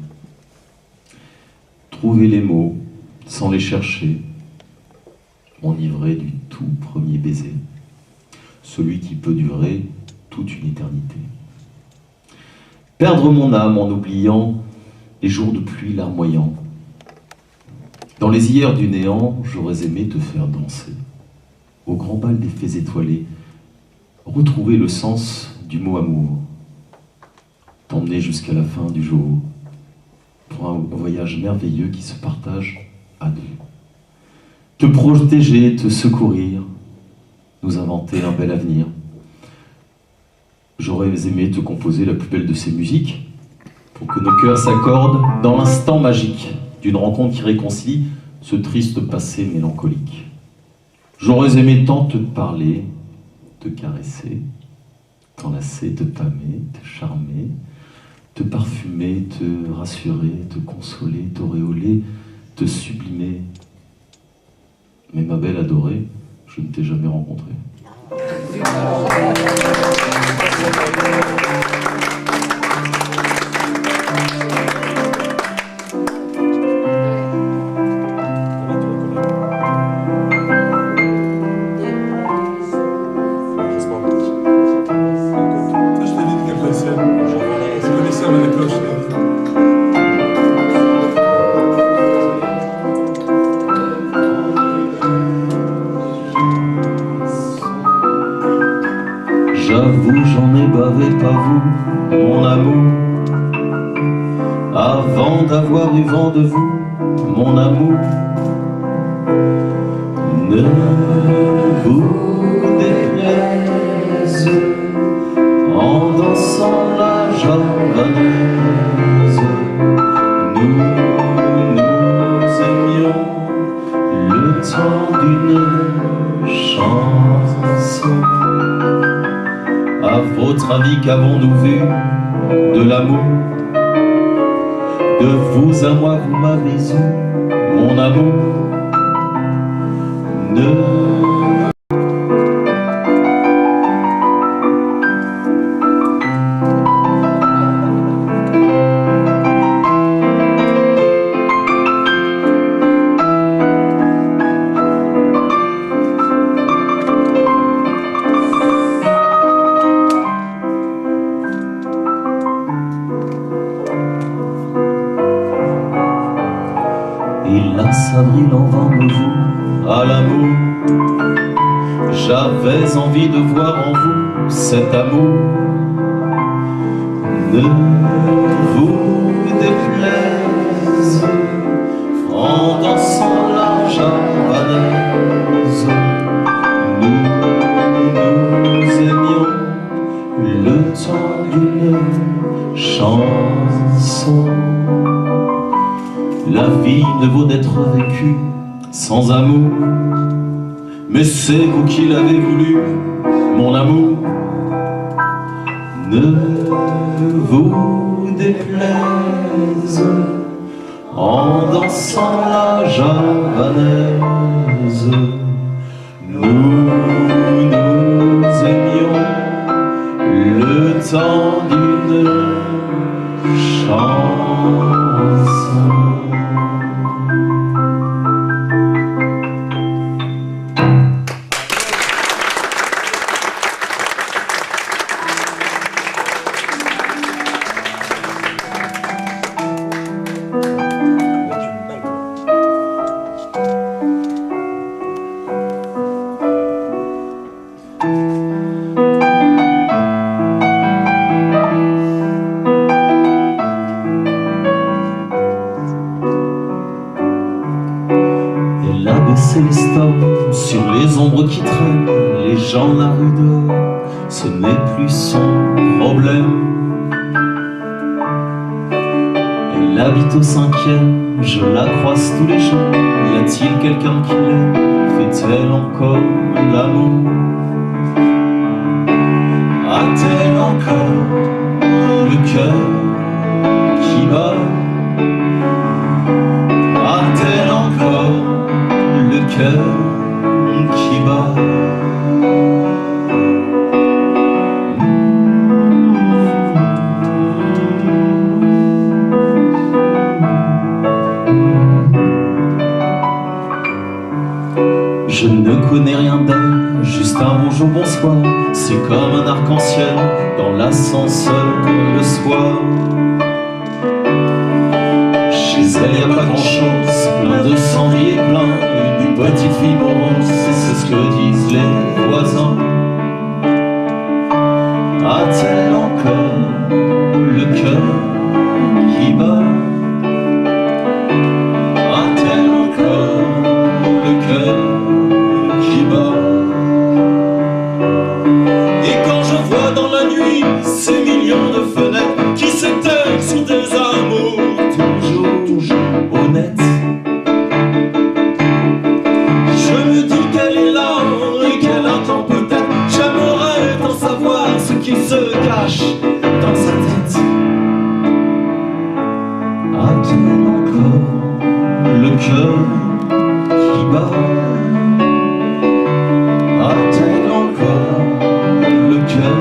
trouver les mots sans les chercher, m'enivrer du tout premier baiser, celui qui peut durer toute une éternité. Perdre mon âme en oubliant les jours de pluie larmoyants. Dans les hier du néant, j'aurais aimé te faire danser au grand bal des fées étoilées, retrouver le sens du mot amour, t'emmener jusqu'à la fin du jour, pour un voyage merveilleux qui se partage à deux. Te protéger, te secourir, nous inventer un bel avenir. J'aurais aimé te composer la plus belle de ces musiques, pour que nos cœurs s'accordent dans l'instant magique d'une rencontre qui réconcilie ce triste passé mélancolique. J'aurais aimé tant te parler, te caresser, t'enlacer, te pâmer, te charmer, te parfumer, te rassurer, te consoler, t'auréoler, te sublimer. Mais ma belle adorée, je ne t'ai jamais rencontrée. J'avoue, j'en ai bavé, pas vous, mon amour, avant d'avoir eu vent de vous, mon amour. Ne vous déplaise en dansant la javanaise. Nous aimions le temps d'une chanson. À votre avis, qu'avons-nous vu de l'amour. De vous à moi, vous m'avez eu, mon amour. Hélas, avril, en vain me voue à l'amour. J'avais envie de voir en vous cet amour. Ne vous déplaise en dansant la javanaise. Nous aimions le temps d'une chanson. La vie ne vaut d'être vécue sans amour. Mais c'est vous qui l'avez voulu, mon amour. Ne vous déplaise en dansant la javanaise. Nous aimions le temps d'une chanson. Elle a baissé les stores sur les ombres qui traînent, les gens la rue dehors, ce n'est plus son problème. Elle habite au 5e, je la croise tous les jours. Y a-t-il quelqu'un qui l'aime? Fait-elle encore l'amour? A-t-elle encore le cœur qui bat? A-t-elle encore le cœur qui bat? Je ne connais rien d'elle, juste un bonjour, bonsoir. C'est comme un arc-en-ciel dans l'ascenseur le soir. Chez elle y a pas grand-chose, plein de cendriers et plein une petite fille morose, c'est ce que disent les voisins. A-t-elle encore le cœur qui bat? A-t-elle encore le cœur qui bat? Et quand je vois dans la nuit ces millions de fenêtres qui s'éteignent sur des amours toujours honnêtes, je me dis qu'elle est là et qu'elle attend peut-être. J'aimerais en savoir ce qui se cache dans sa tête. A-t-elle encore le cœur qui bat? A-t-elle encore le cœur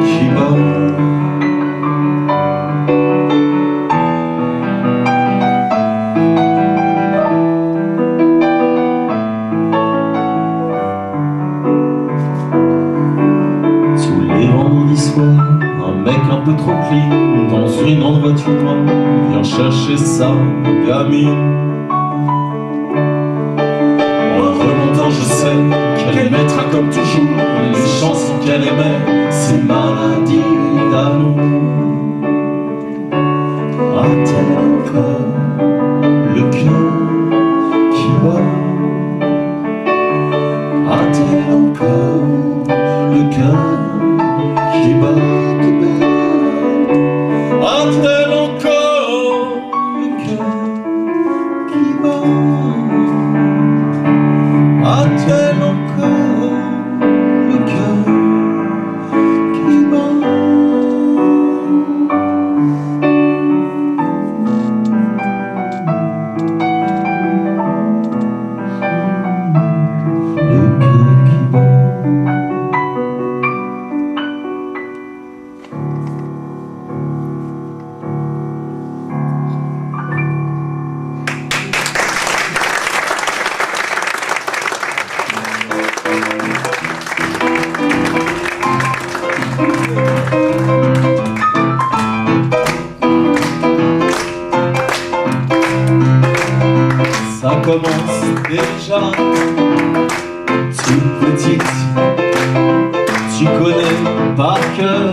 qui bat? Tous les vendredis soirs, un mec un peu trop clean dans une grande voiture noire vient chercher sa gamine. En remontant, je sais qu'elle mettra comme toujours les chansons qu'elle aimait, ces maladies d'amour. A-t-elle encore le cœur qui bat? A-t-elle encore le cœur qui bat? A-t-elle encore le cœur qui bat? A-t-elle encore le cœur qui bat? commence déjà. Toute petite, tu connais par cœur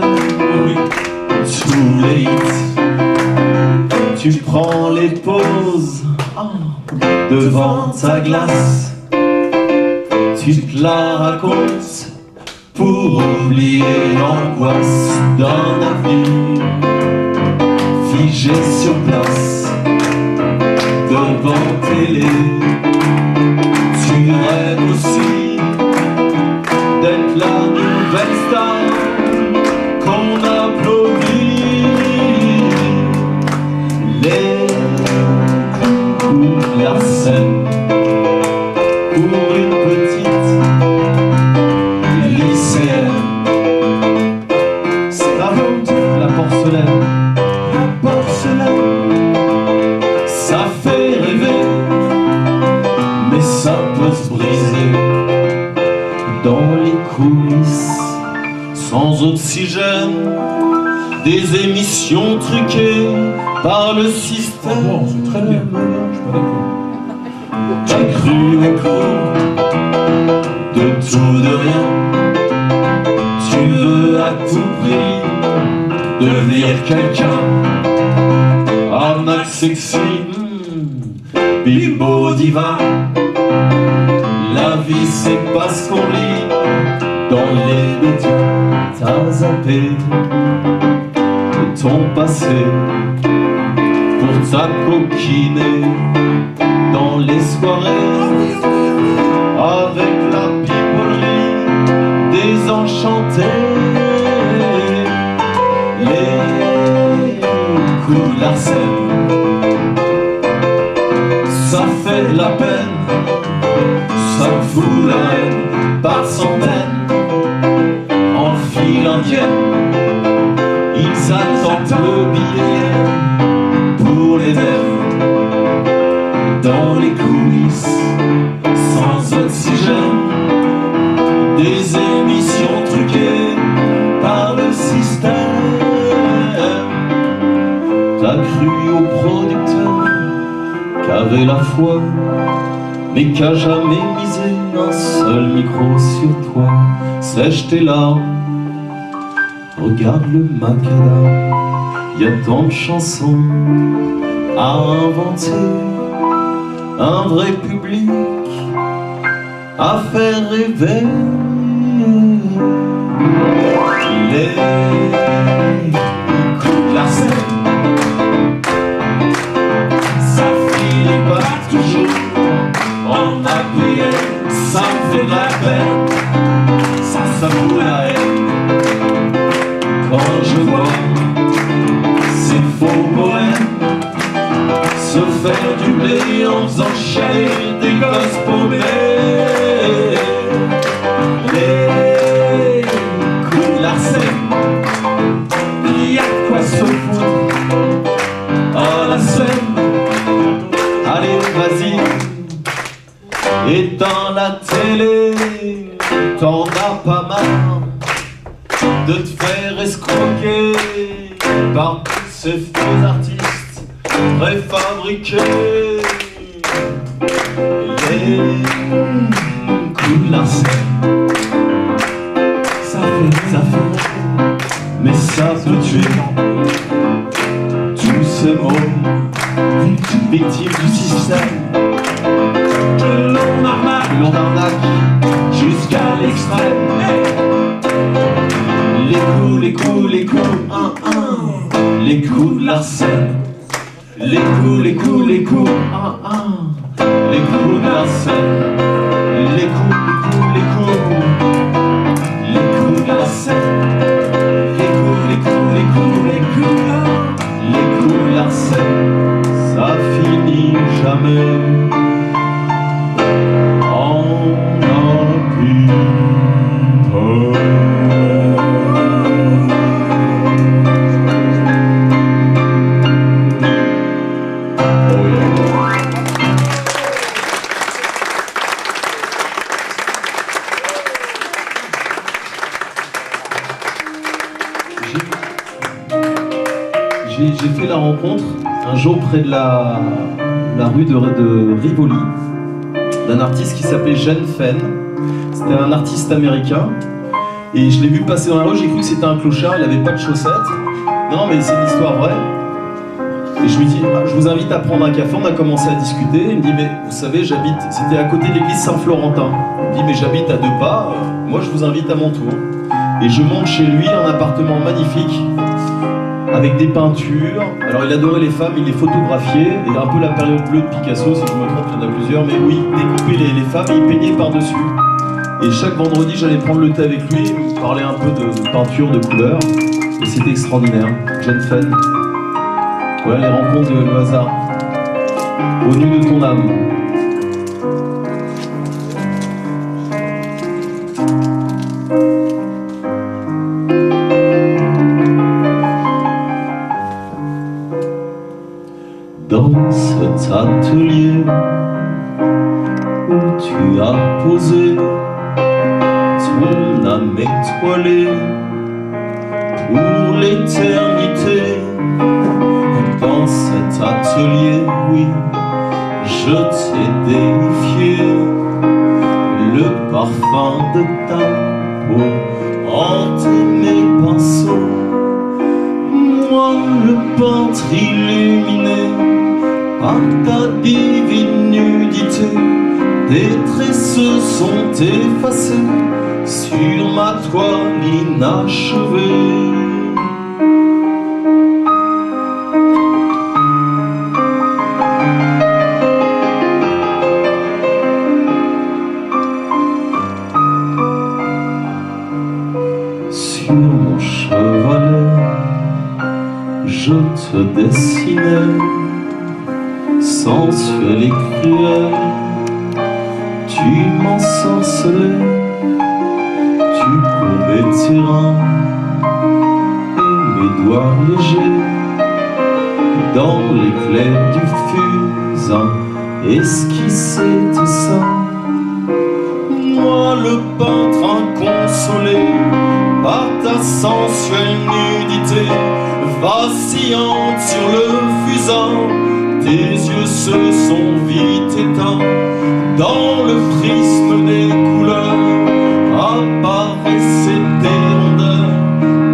tous les hits. Tu prends les pauses devant ta glace. Tu te la racontes pour oublier l'angoisse d'un avenir figé sur place devant télé. Tu rêves aussi d'être la nouvelle star qu'on applaudit. Les coups de la scène pour une petite lycéenne. C'est la route, la porcelaine. La porcelaine, ça fait rêver, mais ça peut se briser dans les coulisses, sans oxygène, des émissions truquées par le système. Bon, c'est très bien, je suis pas d'accord. J'ai cru au cours de tout, de rien. Tu veux à tout prix devenir quelqu'un. Arnaque sexy, bimbo divin. La vie c'est pas ce qu'on lit dans les médias. T'as zappé de ton passé pour t'acoquiner dans les soirées avec la pipolerie désenchantée. Les coups de l'arsène, ça fait de la peine, ça me fout la haine par centaines. En file indienne, ils attendent le billet pour les nerfs. Dans les coulisses, sans oxygène, des émissions truquées par le système. T'as cru au producteur qu'avait la foi, mais qu'a jamais misé un seul micro sur toi. Sèche tes larmes, regarde le macadam, y a tant de chansons à inventer. Un vrai public à faire rêver. Les coups de la scène, ça finit pas toujours en appuyé. Ça me fait de la peine, ça vaut la haine. Quand je vois ces faux poèmes se faire du blé en faisant chialer des gosses paumés. Les coups de l'arsène, y'a de quoi se foutre. Oh la scène, allez vas-y, éteins la télé, t'en as pas marre de te faire escroquer par tous ces faux artistes préfabriqués. Les coups de l'arsène, ça fait, mais ça peut tuer. Tous ces mots, victimes du système, que l'on arnaque jusqu'à l'extrême. Les coups, les coups, les coups, les coups de l'arsène. Les coups, les coups, les coups, les coups de l'arsène. Les coups, les coups, les coups, les coups de l'arsène. Les coups, les coups, les coups, les coups, les coups de l'arsène. Ça finit jamais. On a plus peur. J'ai fait la rencontre un jour près de la rue de Rivoli d'un artiste qui s'appelait Jean Fenn. C'était un artiste américain. Et je l'ai vu passer dans la rue, j'ai cru que c'était un clochard, il n'avait pas de chaussettes. Non, mais c'est une histoire vraie. Et je lui dis, je vous invite à prendre un café. On a commencé à discuter. Il me dit, mais vous savez, j'habite, c'était à côté de l'église Saint-Florentin. Il me dit, mais j'habite à 2 pas, moi je vous invite à mon tour. Et je monte chez lui, un appartement magnifique, avec des peintures. Alors il adorait les femmes, il les photographiait. Et un peu la période bleue de Picasso, si je me trompe, il y en a plusieurs. Mais oui, il découpait les femmes et il peignait par-dessus. Et chaque vendredi, j'allais prendre le thé avec lui, il me parlait un peu de peinture, de couleurs. Et c'était extraordinaire. Jean Fenn. Voilà les rencontres de hasard. Au nu de ton âme. Dans cet atelier où tu as posé ton âme étoilée pour l'éternité. Dans cet atelier, oui, je t'ai déifié. Le parfum de ta peau hante mes pinceaux. Moi, le peintre illuminé par ta divine nudité, tes traits sont effacés sur ma toile inachevée. Sur mon chevalet, je te dessinais, sensuel et cruel, tu m'ensorcelais. Tu courbais tes reins et mes doigts légers dans l'éclair du fusain esquissait tes seins. Moi le peintre inconsolé par ta sensuelle nudité vacillante sur le fusain, tes yeux se sont vite éteints dans le prisme des couleurs. Apparaissaient tes rondeurs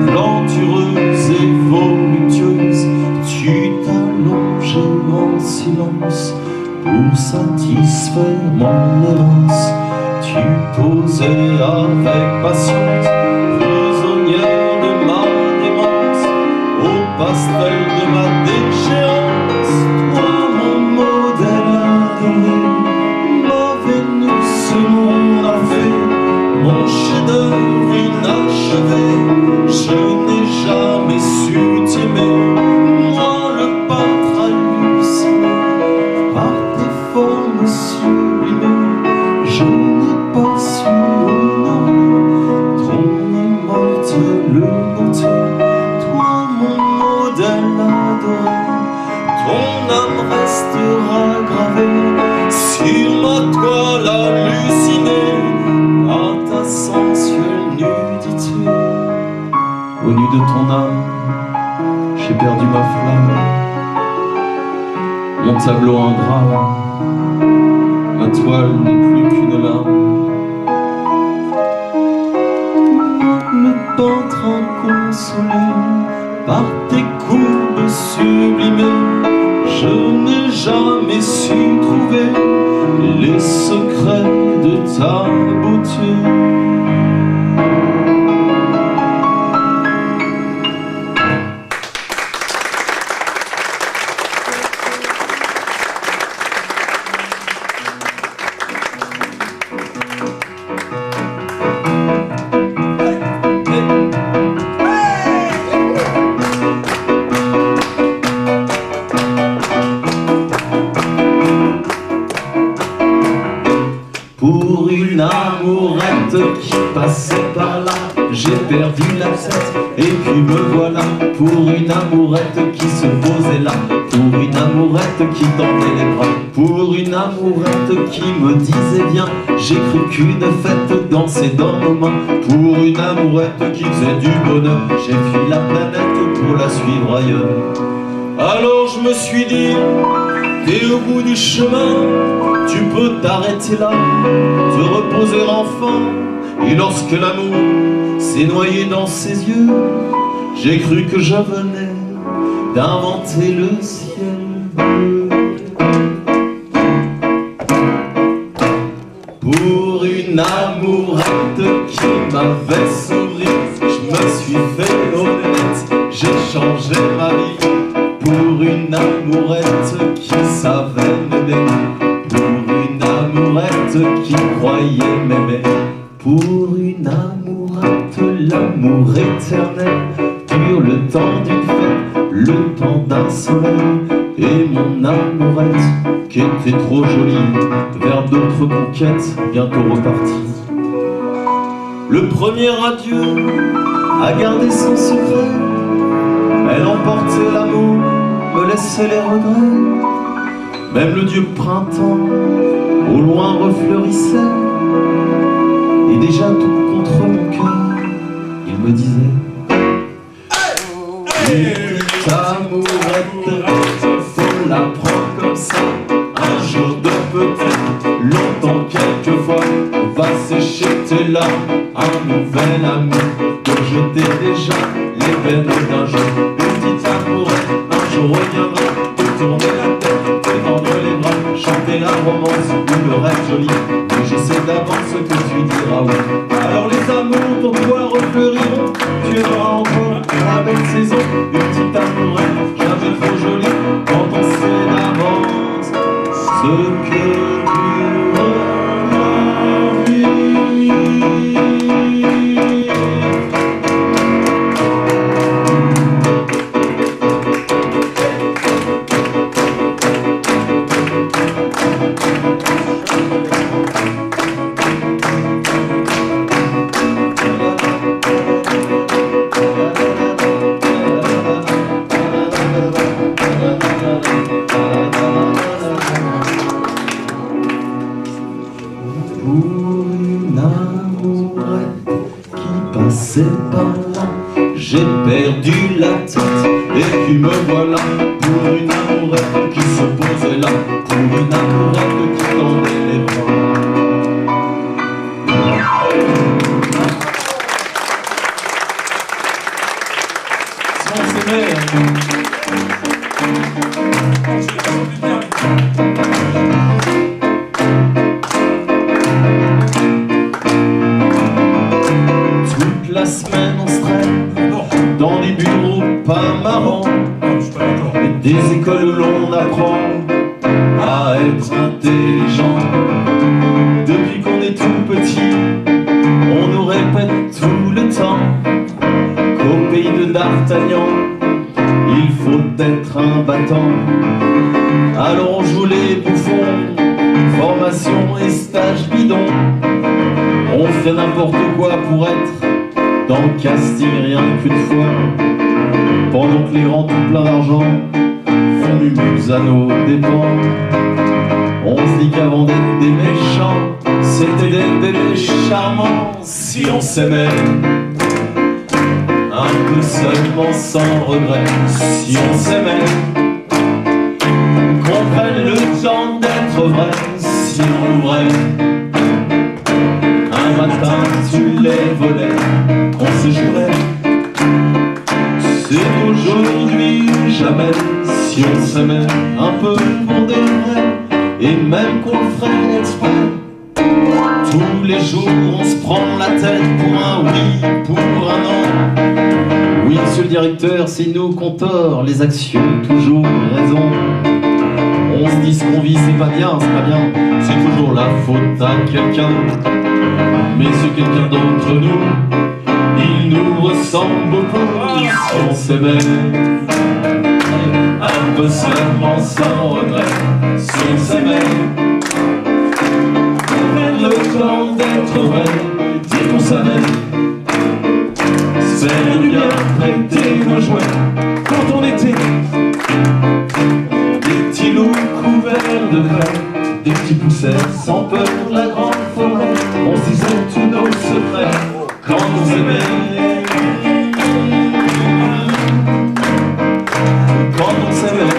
plantureuses et voluptueuses. Tu t'allongeais en silence pour satisfaire mon errance. Tu posais avec patience, prisonnière de ma démence, au pastel de ma déchéance. Toi mon modèle adoré, ma Vénus, mon Orphée, mon chef-d'œuvre inachevé, je n'ai jamais su t'aimer. Moi le peintre halluciné par tes formes sublimées, je n'ai pas su honorer ton immortelle bonté. Toi mon modèle adoré, ton âme restera gravée sur ma toile hallucinée par ta sensuelle nudité. Au nu de ton âme, j'ai perdu ma flamme, mon tableau un drame, ma toile n'est plus qu'une larme. Le peintre inconsolé par tes courbes sublimées, je n'ai jamais su trouver les secrets de ta beauté. Pour une amourette qui passait par là, j'ai perdu la tête et puis me voilà. Pour une amourette qui se posait là, pour une amourette qui tendait les bras, pour une amourette qui me disait bien, j'ai cru qu'une fête dansait dans nos mains. Pour une amourette qui faisait du bonheur, j'ai fui la planète pour la suivre ailleurs. Alors je me suis dit, T'es au bout du chemin, tu peux t'arrêter là, te reposer l'enfant. Et lorsque l'amour s'est noyé dans ses yeux, j'ai cru que je venais d'inventer le ciel bleu. Pour une amourette qui m'avait souri, je me suis fait honnête, j'ai changé ma vie. Pour une amourette qui savait m'aimer, pour une amourette qui croyait m'aimer, pour une amourette, l'amour éternel dure le temps d'une fête, le temps d'un soleil. Et mon amourette, qui était trop jolie, vers d'autres conquêtes, bientôt repartie. Le premier adieu a gardé son secret, elle emportait l'amour, me laissait les regrets. Même le dieu printemps au loin refleurissait, et déjà tout contre mon cœur, il me disait: petite amourette, faut la prendre comme ça. Un jour de peut-être, longtemps quelquefois, va sécher tes larmes. Un nouvel amour que je t'ai déjà les peines d'un jour. Petite amourette, un jour reviendra, te tourner la tête, te tendre les bras, chanter la romance ou le rêve joli. Mais je sais d'avance que tu diras oui. Alors les amours pour toi refleuriront, tu auras encore la belle saison. Une petite amourette, jamais trop jolie, quand on sait d'avance ce que durera la vie. J'ai perdu la tête et puis me voilà. Pour une amourette qui se posait là, pour une amourette qui tendait les bras. Si on s'aimait, toute la semaine on se traîne dans des bureaux pas marrants, et des écoles où l'on apprend à être intelligent. Depuis qu'on est tout petit, on nous répète tout le temps qu'au pays de D'Artagnan, il faut être un battant. Alors on joue les bouffons, formation et stage bidon. On fait n'importe quoi pour être dans le casting rien qu'une fois, pendant que les grands tout plein d'argent font mumuse à nos dépens. On se dit qu'avant d'être des méchants, c'était des bébés charmants. Si on s'aimait un peu seulement sans regret, si on s'aimait, qu'on prenne le temps d'être vrai. Si on l'ouvrait un matin, tu les volais, on se jouerait. C'est aujourd'hui ou jamais. Si on s'aimait un peu pour des vrais, et même qu'on le ferait exprès. Tous les jours on se prend la tête pour un oui, pour un non. Oui monsieur le directeur, c'est nous qu'on tord, les actions toujours raison. On se dit ce qu'on vit c'est pas bien, c'est toujours la faute à quelqu'un. Mais ce quelqu'un d'entre nous, il nous ressemble beaucoup. Si on s'aimait un peu seulement sans regret, si on s'aimait, prendre le temps d'être vrai, dire qu'on savait, se faire du bien, prêter nos jouets quand on était des petits loups couverts de craie, des petits poussets sans peur de la grande forêt. On se disait tous nos secrets quand on s'aimait. Quand on s'aimait.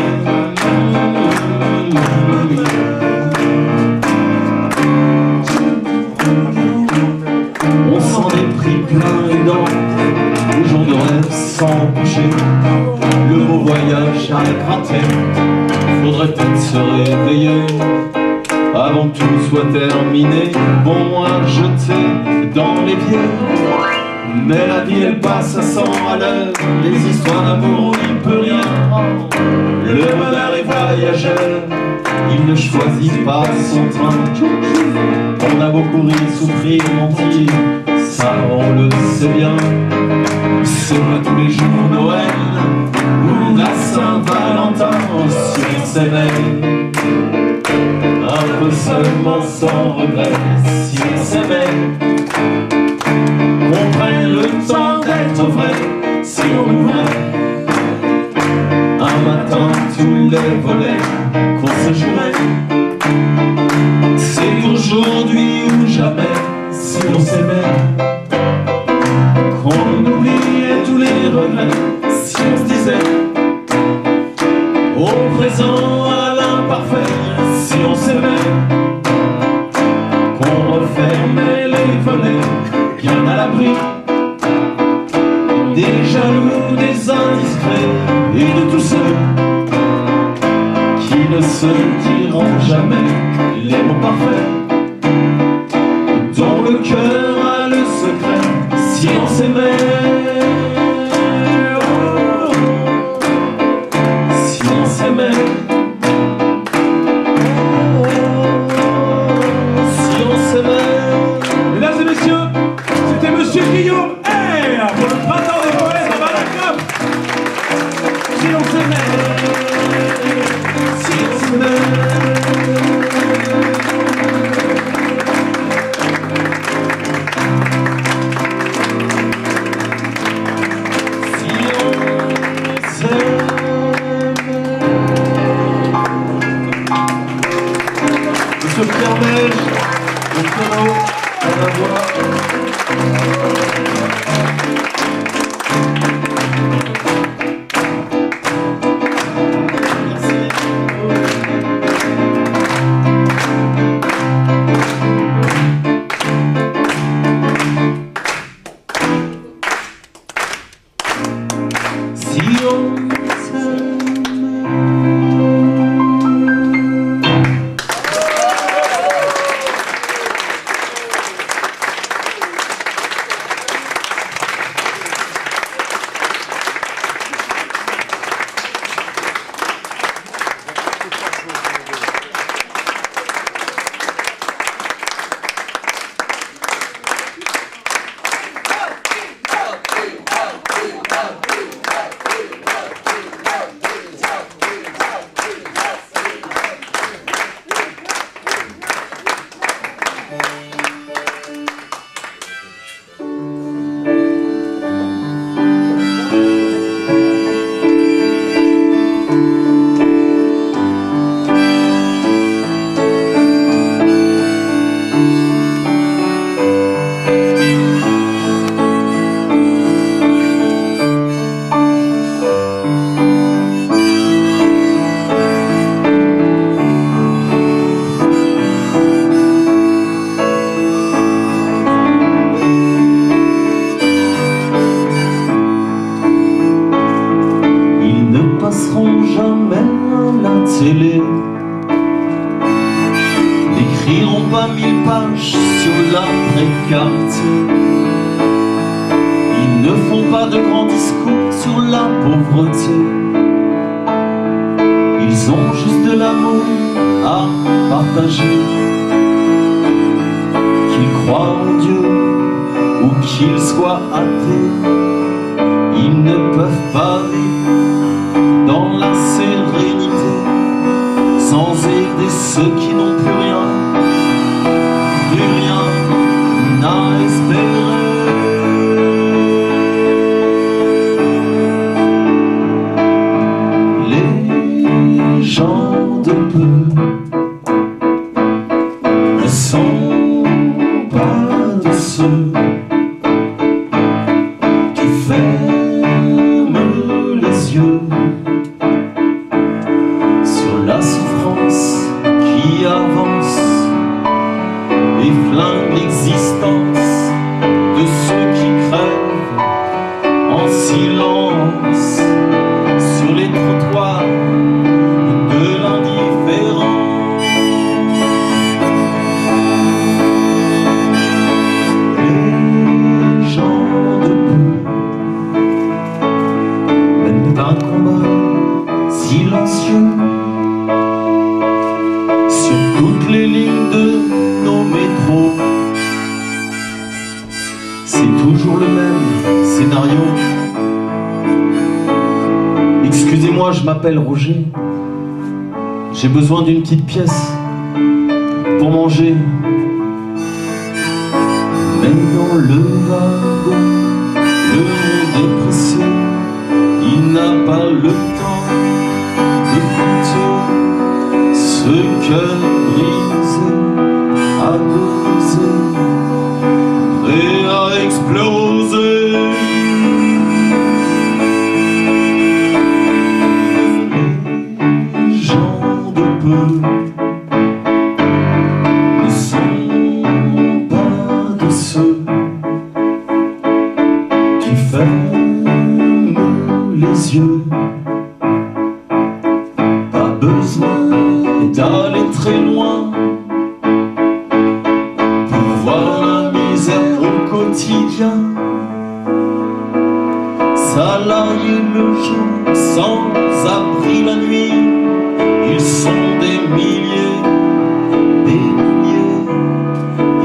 à gratter. Faudrait peut-être se réveiller avant que tout soit terminé. Bon à jeter dans l'évier. Mais la vie elle passe à 100 à l'heure. Les histoires d'amour on n'y peut rien. Le bonheur est voyageur, il ne choisit pas son train. On a beaucoup ri, souffri, menti, ça on le sait bien. C'est pas tous les jours Noël ou la Saint-Valentin. Si on s'aimait un peu seulement sans regret, si on s'aimait, qu'on prenne le temps d'être vrai, si on ouvrait un matin tous les volets qu'on se jurait. C'est aujourd'hui ou jamais, si on s'aimait, qu'on oubliait tous les regrets, si on se disait au présent à l'imparfait, si on s'aimait, qu'on refermait les volets bien à l'abri des jaloux, des indiscrets et de tous ceux qui ne se diront jamais les mots parfaits, dont le cœur a le secret, si on s'aimait, oh, si on s'aimait, oh, si on s'aimait. Mesdames et messieurs, c'était Monsieur Guillaume R pour le Printemps des Poètes à Malakoff. Si on s'aimait, Si on s'aimait, Monsieur Pierre Neige, au piano, à la voix. Si on n'écriront pas 1000 pages sur l'après-carte. Ils ne font pas de grands discours sur la pauvreté. Ils ont juste de l'amour à partager. Qu'ils croient en Dieu ou qu'ils soient athées, ils ne peuvent pas vivre dans la sérénité sans aider ceux qui n'ont plus rien à espérer. Les gens de peu ne sont pas de ceux qui ferment les yeux sur la souffrance qui silencieux sur toutes les lignes de nos métros. C'est toujours le même scénario. Excusez-moi, je m'appelle Roger. J'ai besoin d'une petite pièce pour manger. Mais dans le wagon, le monde est pressé. Il n'a pas le temps d'écouter ce cœur brisé, agonisé, prêt à exploser. Les gens de peu ne sont pas de ceux qui ferment les yeux. Pas besoin d'aller très loin pour voir la misère au quotidien. Salariés le jour, sans abri la nuit, ils sont des milliers,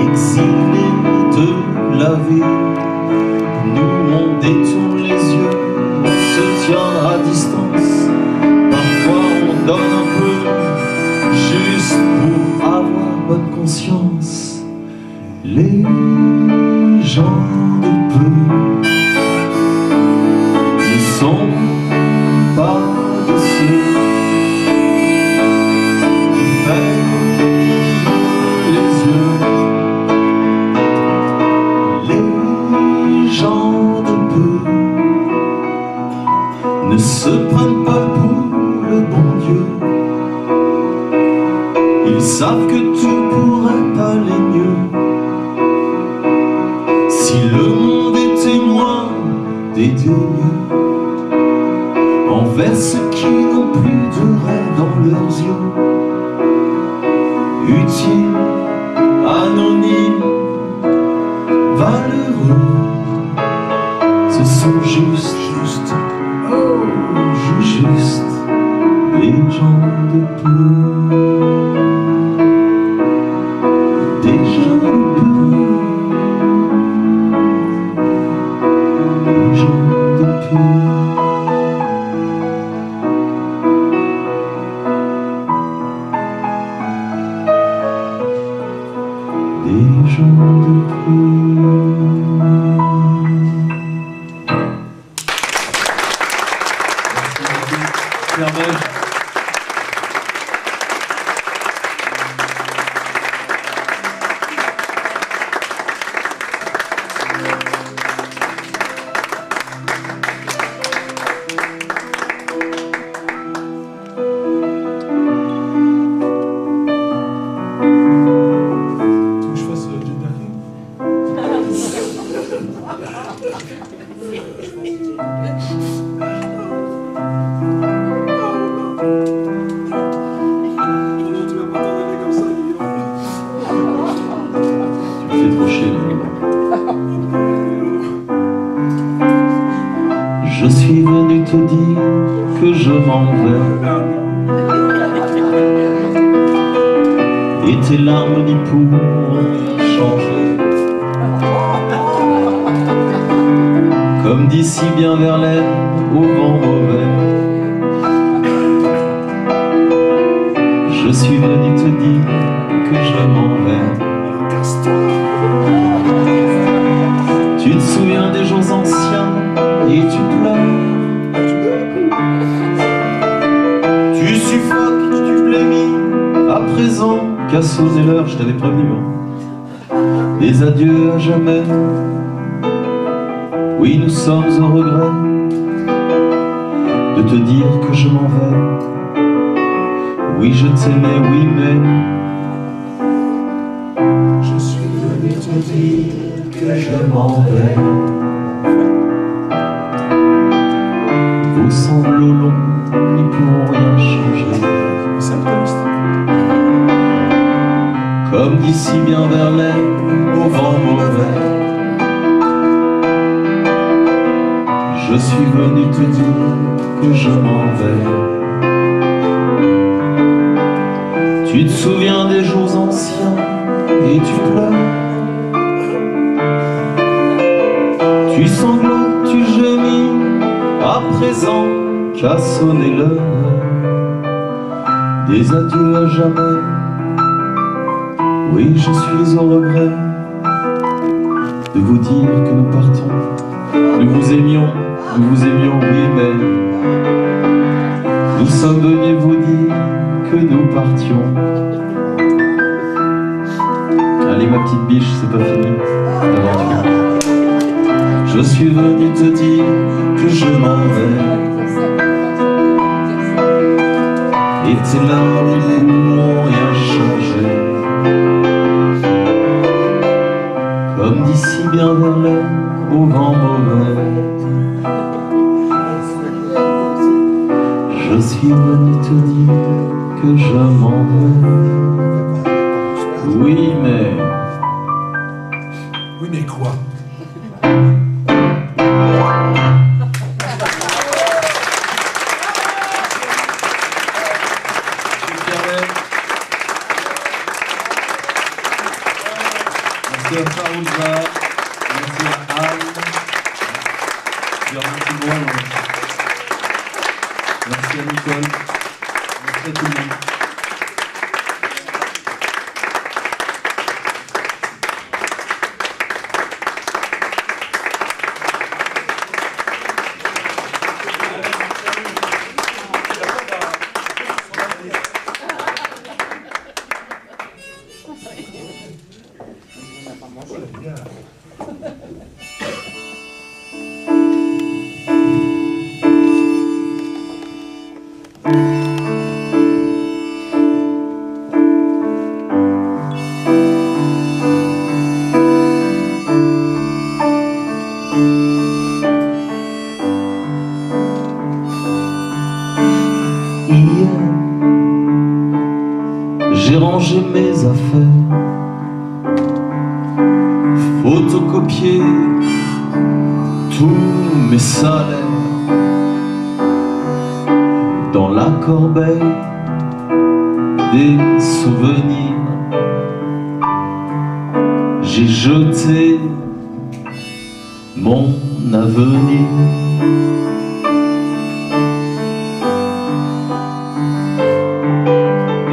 exilés de la vie. Nous on détourne les yeux, on se tient à distance. Parfois on donne un peu, juste pour avoir bonne conscience. Les gens de peu ne sont pas de ceux qui ferment les yeux. Les gens de peu ne se prennent pas pour le bon Dieu. Ils savent que tout pourrait aller mieux si le monde était moins dédaigneux envers ceux qui n'ont plus de rêve dans leurs yeux. Utiles, anonymes, valeureux, ce sont juste des gens de peu. Des gens de peu. Des gens de peu. Des gens de peu. Pierre Belge. Tu veux que je fasse Ginger King? Tu me fais trop chier, là. Je suis venu te dire que je m'en vais, et tes larmes n'y pourront changer. Comme d'ici bien Verlaine au vent mauvais, je suis venu te dire que je m'en vais. Tu te souviens des jours anciens et tu pleures. Tu suffoques, tu blémis. À présent, qu'à sonner l'heure, je t'avais prévenu. Des adieux à jamais. Oui, nous sommes au regret de te dire que je m'en vais. Oui, je t'aimais, oui, mais je suis venu te dire que je m'en vais. Vos sanglots longs n'y pourront rien changer. Comme d'ici bien Verlaine au vent mauvais, je suis venu te dire que je m'en vais. Tu te souviens des jours anciens et tu pleures. Tu sanglotes, tu gémis, à présent qu'a sonné l'heure des adieux à jamais. Oui, je suis au regret de vous dire que nous partons. Nous vous aimions, oui, mais nous sommes venus vous dire que nous partions. Allez ma petite biche, c'est pas fini l'aventure. Je suis venu te dire que je m'en vais, et tes larmes ne pourront rien changer. Comme d'ici bien vers l'air, au vent mauvais, je suis venu te dire que je m'en vais. Oui, mais... Oui, mais quoi? Merci à Farouza, merci à Anne, je remercie moi, merci à Nicole, merci à tout le monde. Hier, j'ai rangé mes affaires, photocopié tous mes salaires dans la corbeille des souvenirs. J'ai jeté mon avenir.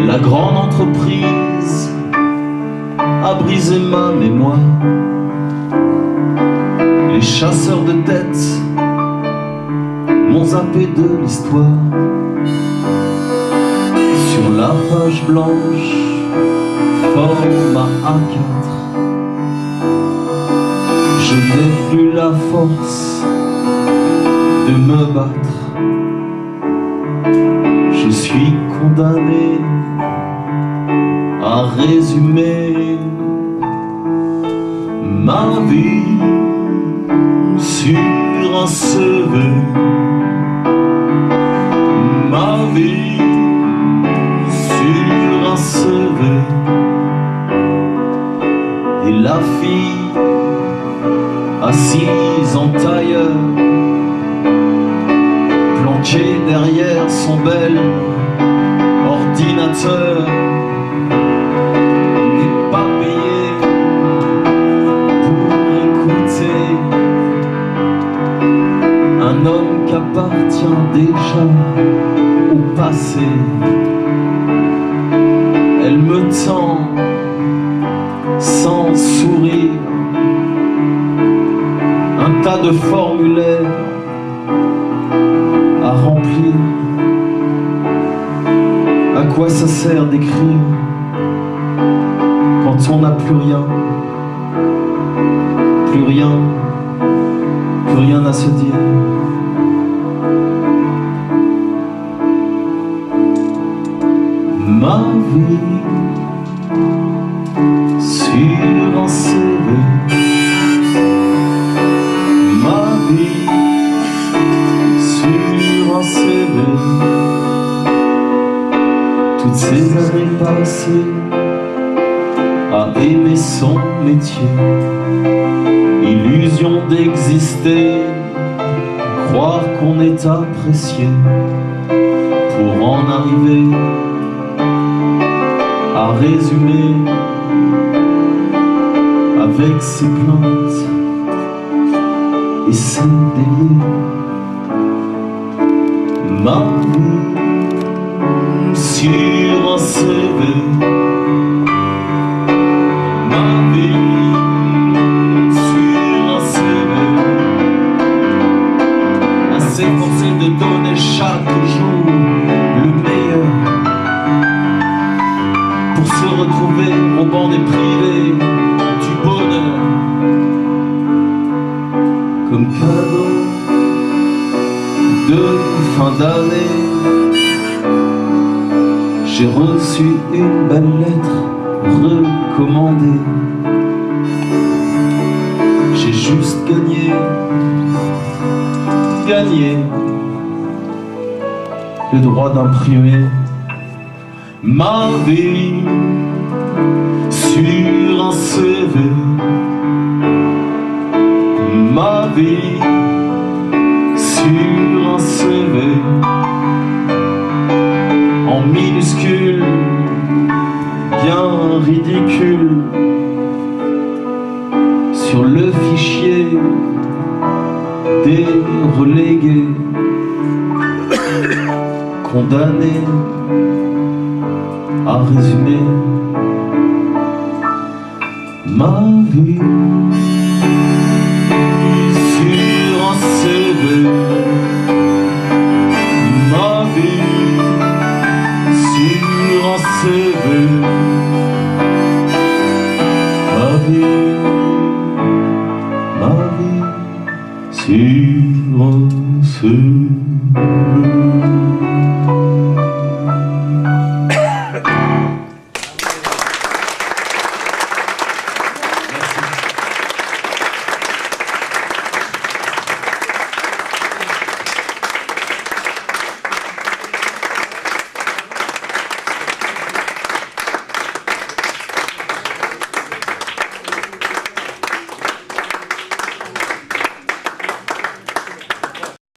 La grande entreprise a brisé ma mémoire. Les chasseurs de têtes m'ont zappé de l'histoire. Sur la page blanche, format A4, je n'ai plus la force de me battre. Je suis condamné à résumer ma vie sur un CV. Ma vie sur un CV. Et la fille assise en tailleur, planquée derrière son bel ordinateur, n'est pas payée pour écouter un homme qui appartient déjà au passé. Elle me tend sans sourire un tas de formulaires à remplir. À quoi ça sert d'écrire quand on n'a plus rien, plus rien, plus rien à se dire? Ma vie sur un CV. Ma vie sur un CV. Toutes ces années passées à aimer son métier, illusion d'exister, croire qu'on est apprécié, pour en arriver à résumer avec ses plaintes et ses délires. Ma vie sur un CV, ma vie sur un CV, à s'efforcer de donner chaque jour le meilleur pour se retrouver au banc des privés du bonheur comme cadeau de fin d'année. J'ai reçu une belle lettre recommandée. J'ai juste gagné le droit d'imprimer ma vie sur un CV. Ma vie sur un CV en minuscule, bien ridicule, sur le fichier des relégués, condamnés à résumer ma vie sur un CV.